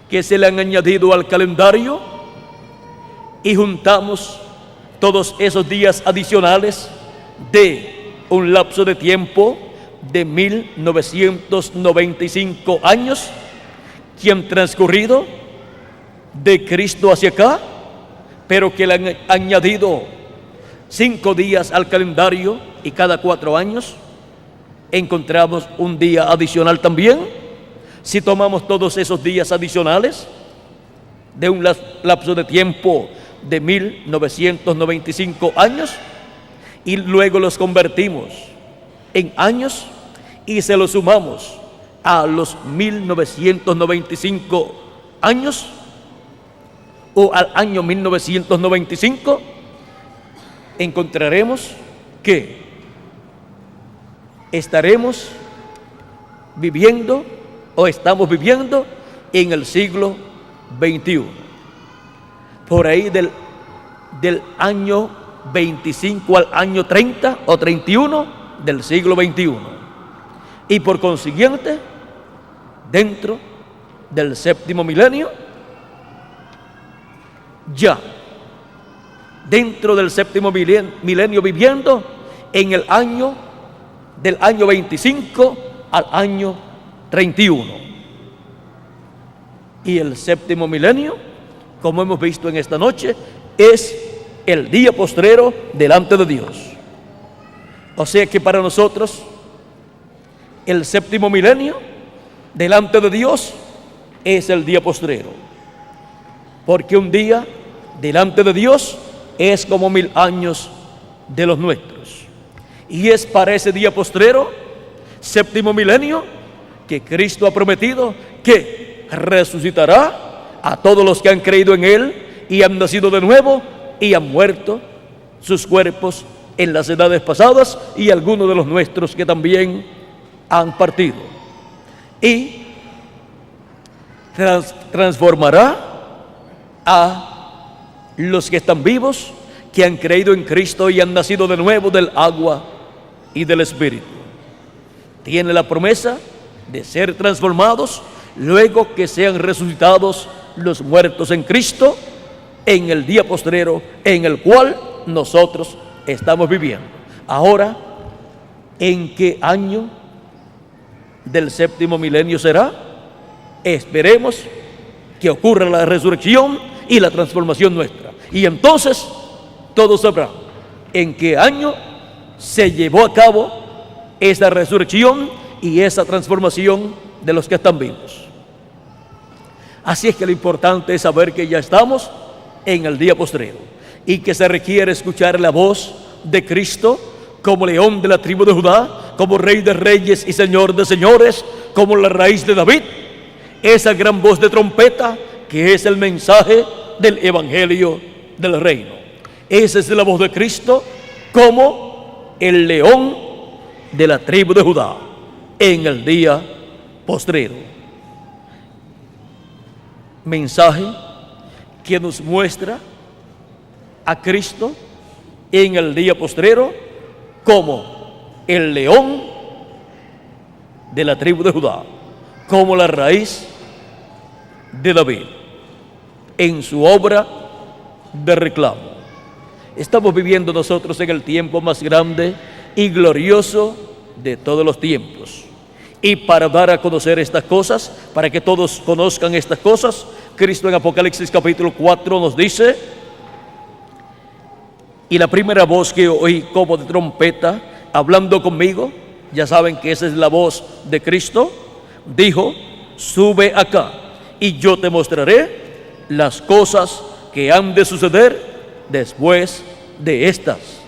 que se le han añadido al calendario y juntamos todos esos días adicionales de un lapso de tiempo de 1995 años que han transcurrido de Cristo hacia acá, pero que le han añadido 5 días al calendario y cada 4 años encontramos un día adicional también. Si tomamos todos esos días adicionales de un lapso de tiempo de 1995 años y luego los convertimos en años y se los sumamos a los 1995 años o al año 1995, encontraremos que estaremos viviendo o estamos viviendo en el siglo XXI. Por ahí del año 25 al año 30 o 31 del siglo XXI. Y por consiguiente, dentro del séptimo milenio, ya dentro del séptimo milenio viviendo en el año del año 25 al año 31. Y el séptimo milenio, como hemos visto en esta noche, es el día postrero delante de Dios. O sea que para nosotros el séptimo milenio delante de Dios es el día postrero, porque un día delante de Dios es como 1000 años de los nuestros. Y es para ese día postrero, séptimo milenio, que Cristo ha prometido que resucitará a todos los que han creído en Él y han nacido de nuevo y han muerto sus cuerpos en las edades pasadas, y algunos de los nuestros que también han partido. Y transformará a los que están vivos, que han creído en Cristo y han nacido de nuevo del agua y del Espíritu. Tiene la promesa de ser transformados luego que sean resucitados los muertos en Cristo en el día postrero en el cual nosotros estamos viviendo. Ahora, ¿en qué año del séptimo milenio será? Esperemos que ocurra la resurrección y la transformación nuestra, y entonces todos sabrán en qué año se llevó a cabo esa resurrección y esa transformación de los que están vivos. Así es que lo importante es saber que ya estamos en el día postrero y que se requiere escuchar la voz de Cristo como león de la tribu de Judá, como rey de reyes y señor de señores, como la raíz de David, esa gran voz de trompeta que es el mensaje del evangelio del reino. Esa es la voz de Cristo como el león de la tribu de Judá en el día postrero. Mensaje que nos muestra a Cristo en el día postrero como el león de la tribu de Judá, como la raíz de David en su obra de reclamo. Estamos viviendo nosotros en el tiempo más grande y glorioso de todos los tiempos. Y para dar a conocer estas cosas, para que todos conozcan estas cosas, Cristo en Apocalipsis capítulo 4 nos dice: y la primera voz que oí como de trompeta hablando conmigo, ya saben que esa es la voz de Cristo, dijo: sube acá y yo te mostraré las cosas que han de suceder después de estas.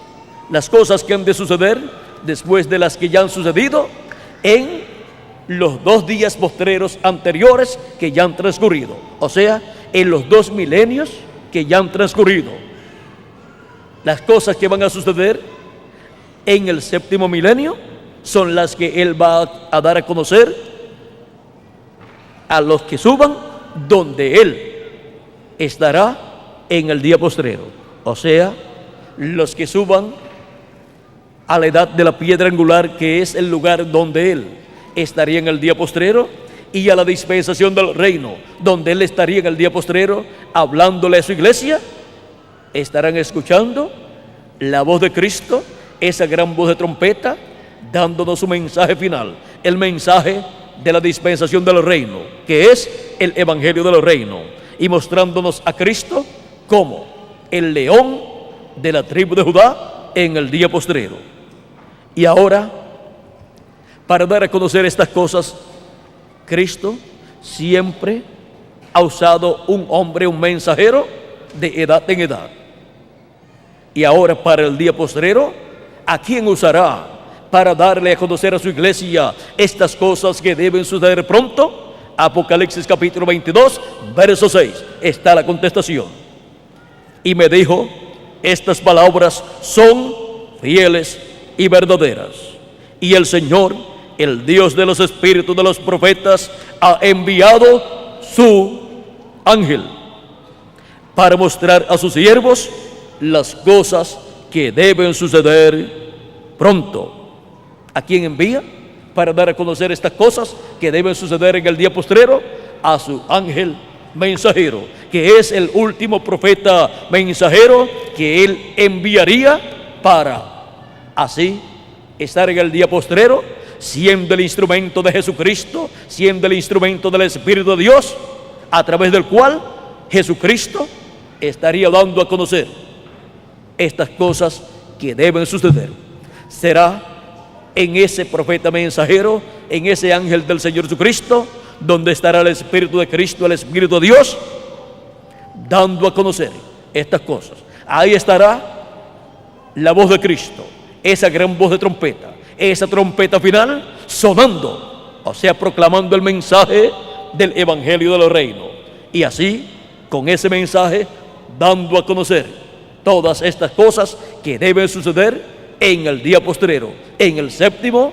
Las cosas que han de suceder después de las que ya han sucedido en los 2 días postreros anteriores que ya han transcurrido, o sea, en los 2 milenios que ya han transcurrido. Las cosas que van a suceder en el séptimo milenio son las que Él va a dar a conocer a los que suban, donde Él estará en el día postrero, o sea, los que suban a la edad de la piedra angular, que es el lugar donde Él estaría en el día postrero, y a la dispensación del reino, donde Él estaría en el día postrero hablándole a su iglesia. Estarán escuchando la voz de Cristo, esa gran voz de trompeta, dándonos su mensaje final, el mensaje de la dispensación del reino, que es el evangelio del reino, y mostrándonos a Cristo como el león de la tribu de Judá en el día postrero. Y ahora, para dar a conocer estas cosas, Cristo siempre ha usado un hombre, un mensajero, de edad en edad. Y ahora para el día postrero, ¿a quién usará para darle a conocer a su iglesia estas cosas que deben suceder pronto? Apocalipsis capítulo 22, verso 6, está la contestación. Y me dijo, estas palabras son fieles y verdaderas. Y el Señor, el Dios de los espíritus de los profetas, ha enviado su ángel para mostrar a sus siervos las cosas que deben suceder pronto. ¿A quién envía para dar a conocer estas cosas que deben suceder en el día postrero? A su ángel mensajero, que es el último profeta mensajero que él enviaría para así estar en el día postrero, siendo el instrumento de Jesucristo, siendo el instrumento del Espíritu de Dios, a través del cual Jesucristo estaría dando a conocer estas cosas que deben suceder. Será en ese profeta mensajero, en ese ángel del Señor Jesucristo, donde estará el Espíritu de Cristo, el Espíritu de Dios, dando a conocer estas cosas. Ahí estará la voz de Cristo, esa gran voz de trompeta, esa trompeta final sonando, o sea, proclamando el mensaje del Evangelio del Reino. Y así, con ese mensaje, dando a conocer todas estas cosas que deben suceder en el día postrero, en el séptimo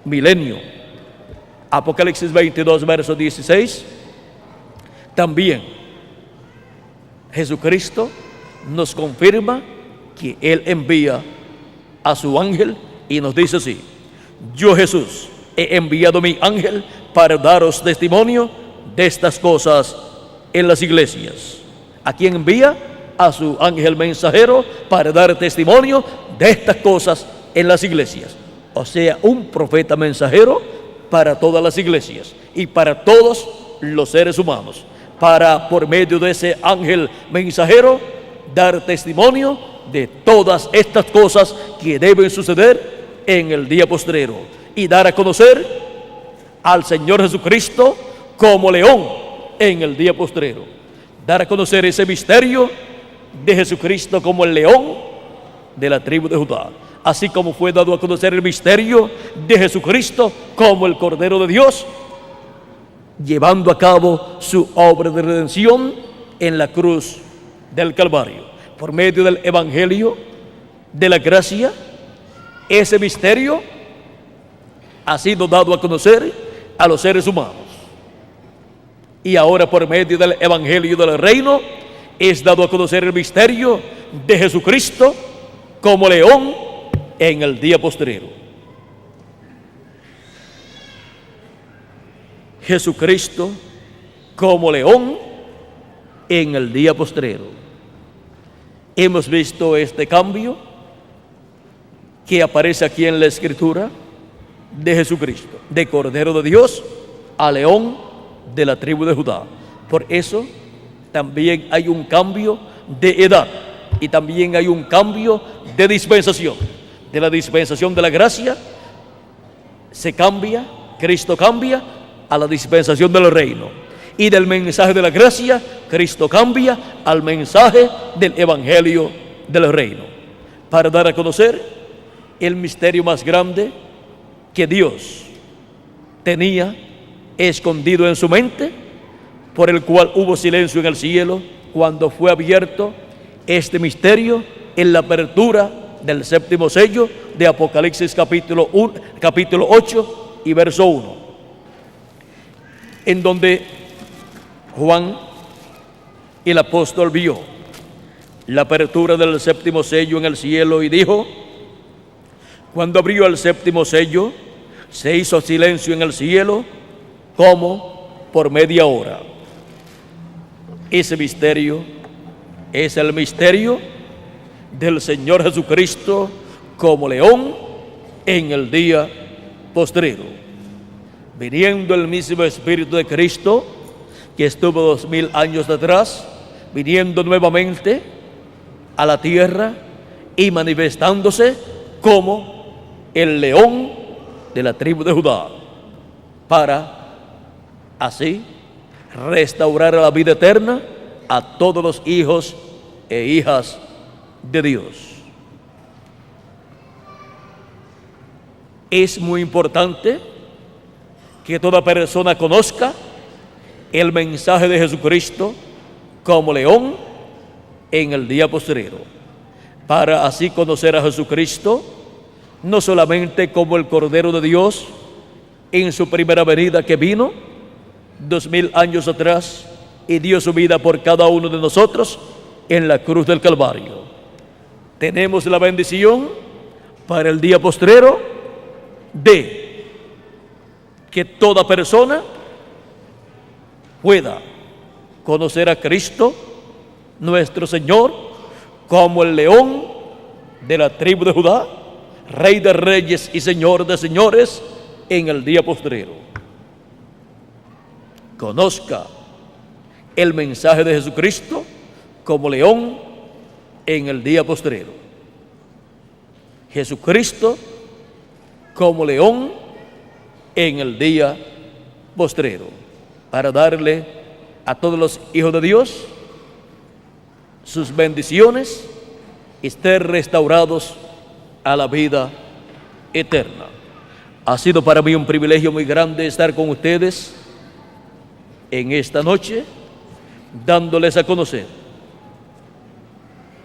milenio. Apocalipsis 22, verso 16. También Jesucristo nos confirma que Él envía a su ángel y nos dice así: yo, Jesús, he enviado mi ángel para daros testimonio de estas cosas en las iglesias. ¿A quién envía? A su ángel mensajero para dar testimonio de estas cosas en las iglesias. O sea, un profeta mensajero para todas las iglesias y para todos los seres humanos, para por medio de ese ángel mensajero dar testimonio de todas estas cosas que deben suceder en el día postrero y dar a conocer al Señor Jesucristo como león en el día postrero. Dar a conocer ese misterio de Jesucristo como el león de la tribu de Judá, así como fue dado a conocer el misterio de Jesucristo como el Cordero de Dios, llevando a cabo su obra de redención en la cruz del Calvario. Por medio del Evangelio de la gracia, ese misterio ha sido dado a conocer a los seres humanos. Y ahora, por medio del Evangelio del Reino, es dado a conocer el misterio de Jesucristo como león en el día postrero. Jesucristo como león en el día postrero. Hemos visto este cambio que aparece aquí en la Escritura de Jesucristo, de Cordero de Dios a león de la tribu de Judá. Por eso también hay un cambio de edad y también hay un cambio de dispensación. De la dispensación de la gracia se cambia, Cristo cambia a la dispensación del reino. Y del mensaje de la gracia, Cristo cambia al mensaje del Evangelio del reino, para dar a conocer el misterio más grande que Dios tenía escondido en su mente, por el cual hubo silencio en el cielo cuando fue abierto este misterio en la apertura del séptimo sello de Apocalipsis capítulo 8 y verso 1, en donde Juan, el apóstol, vio la apertura del séptimo sello en el cielo y dijo: cuando abrió el séptimo sello, se hizo silencio en el cielo como por media hora. Ese misterio es el misterio del Señor Jesucristo como león en el día postrero, viniendo el mismo Espíritu de Cristo que estuvo 2000 años atrás, viniendo nuevamente a la tierra y manifestándose como el león de la tribu de Judá, para así restaurar la vida eterna a todos los hijos e hijas de Dios. Es muy importante que toda persona conozca el mensaje de Jesucristo como león en el día postrero, para así conocer a Jesucristo no solamente como el Cordero de Dios en su primera venida, que vino 2000 años atrás y dio su vida por cada uno de nosotros en la cruz del Calvario. Tenemos la bendición para el día postrero de que toda persona pueda conocer a Cristo, nuestro Señor, como el león de la tribu de Judá, Rey de reyes y Señor de señores en el día postrero. Conozca el mensaje de Jesucristo como león en el día postrero. Jesucristo como león en el día postrero, para darle a todos los hijos de Dios sus bendiciones y ser restaurados a la vida eterna. Ha sido para mí un privilegio muy grande estar con ustedes en esta noche, dándoles a conocer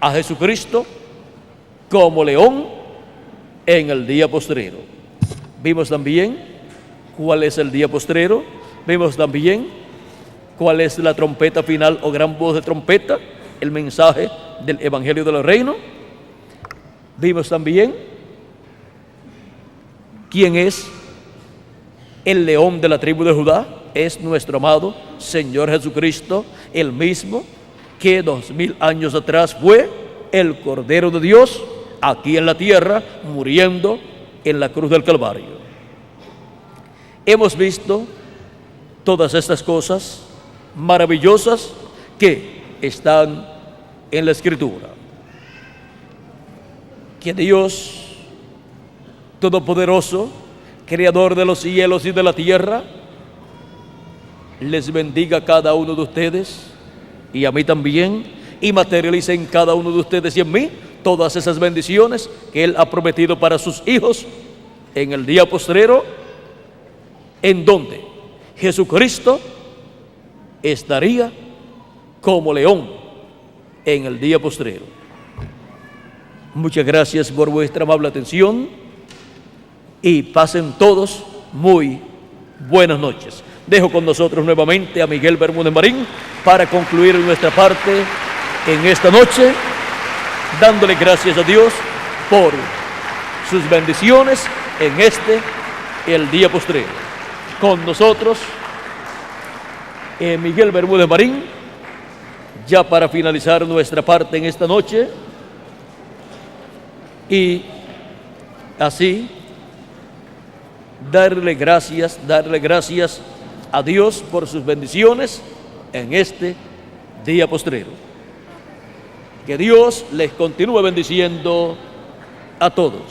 a Jesucristo como león en el día postrero. Vimos también cuál es el día postrero, vimos también cuál es la trompeta final o gran voz de trompeta, el mensaje del Evangelio del Reino. Vimos también quién es el león de la tribu de Judá. Es nuestro amado Señor Jesucristo, el mismo que 2000 años atrás fue el Cordero de Dios aquí en la tierra, muriendo en la cruz del Calvario. Hemos visto todas estas cosas maravillosas que están en la Escritura. Que Dios Todopoderoso, Creador de los cielos y de la tierra, les bendiga a cada uno de ustedes y a mí también, y materialice en cada uno de ustedes y en mí todas esas bendiciones que Él ha prometido para sus hijos en el día postrero, en donde Jesucristo estaría como león en el día postrero. Muchas gracias por vuestra amable atención y pasen todos muy buenas noches. Dejo con nosotros nuevamente a Miguel Bermúdez Marín para concluir nuestra parte en esta noche, dándole gracias a Dios por sus bendiciones en el día postrero. Con nosotros Miguel Bermúdez Marín, ya para finalizar nuestra parte en esta noche, y así darle gracias a Dios por sus bendiciones en este día postrero. Que Dios les continúe bendiciendo a todos.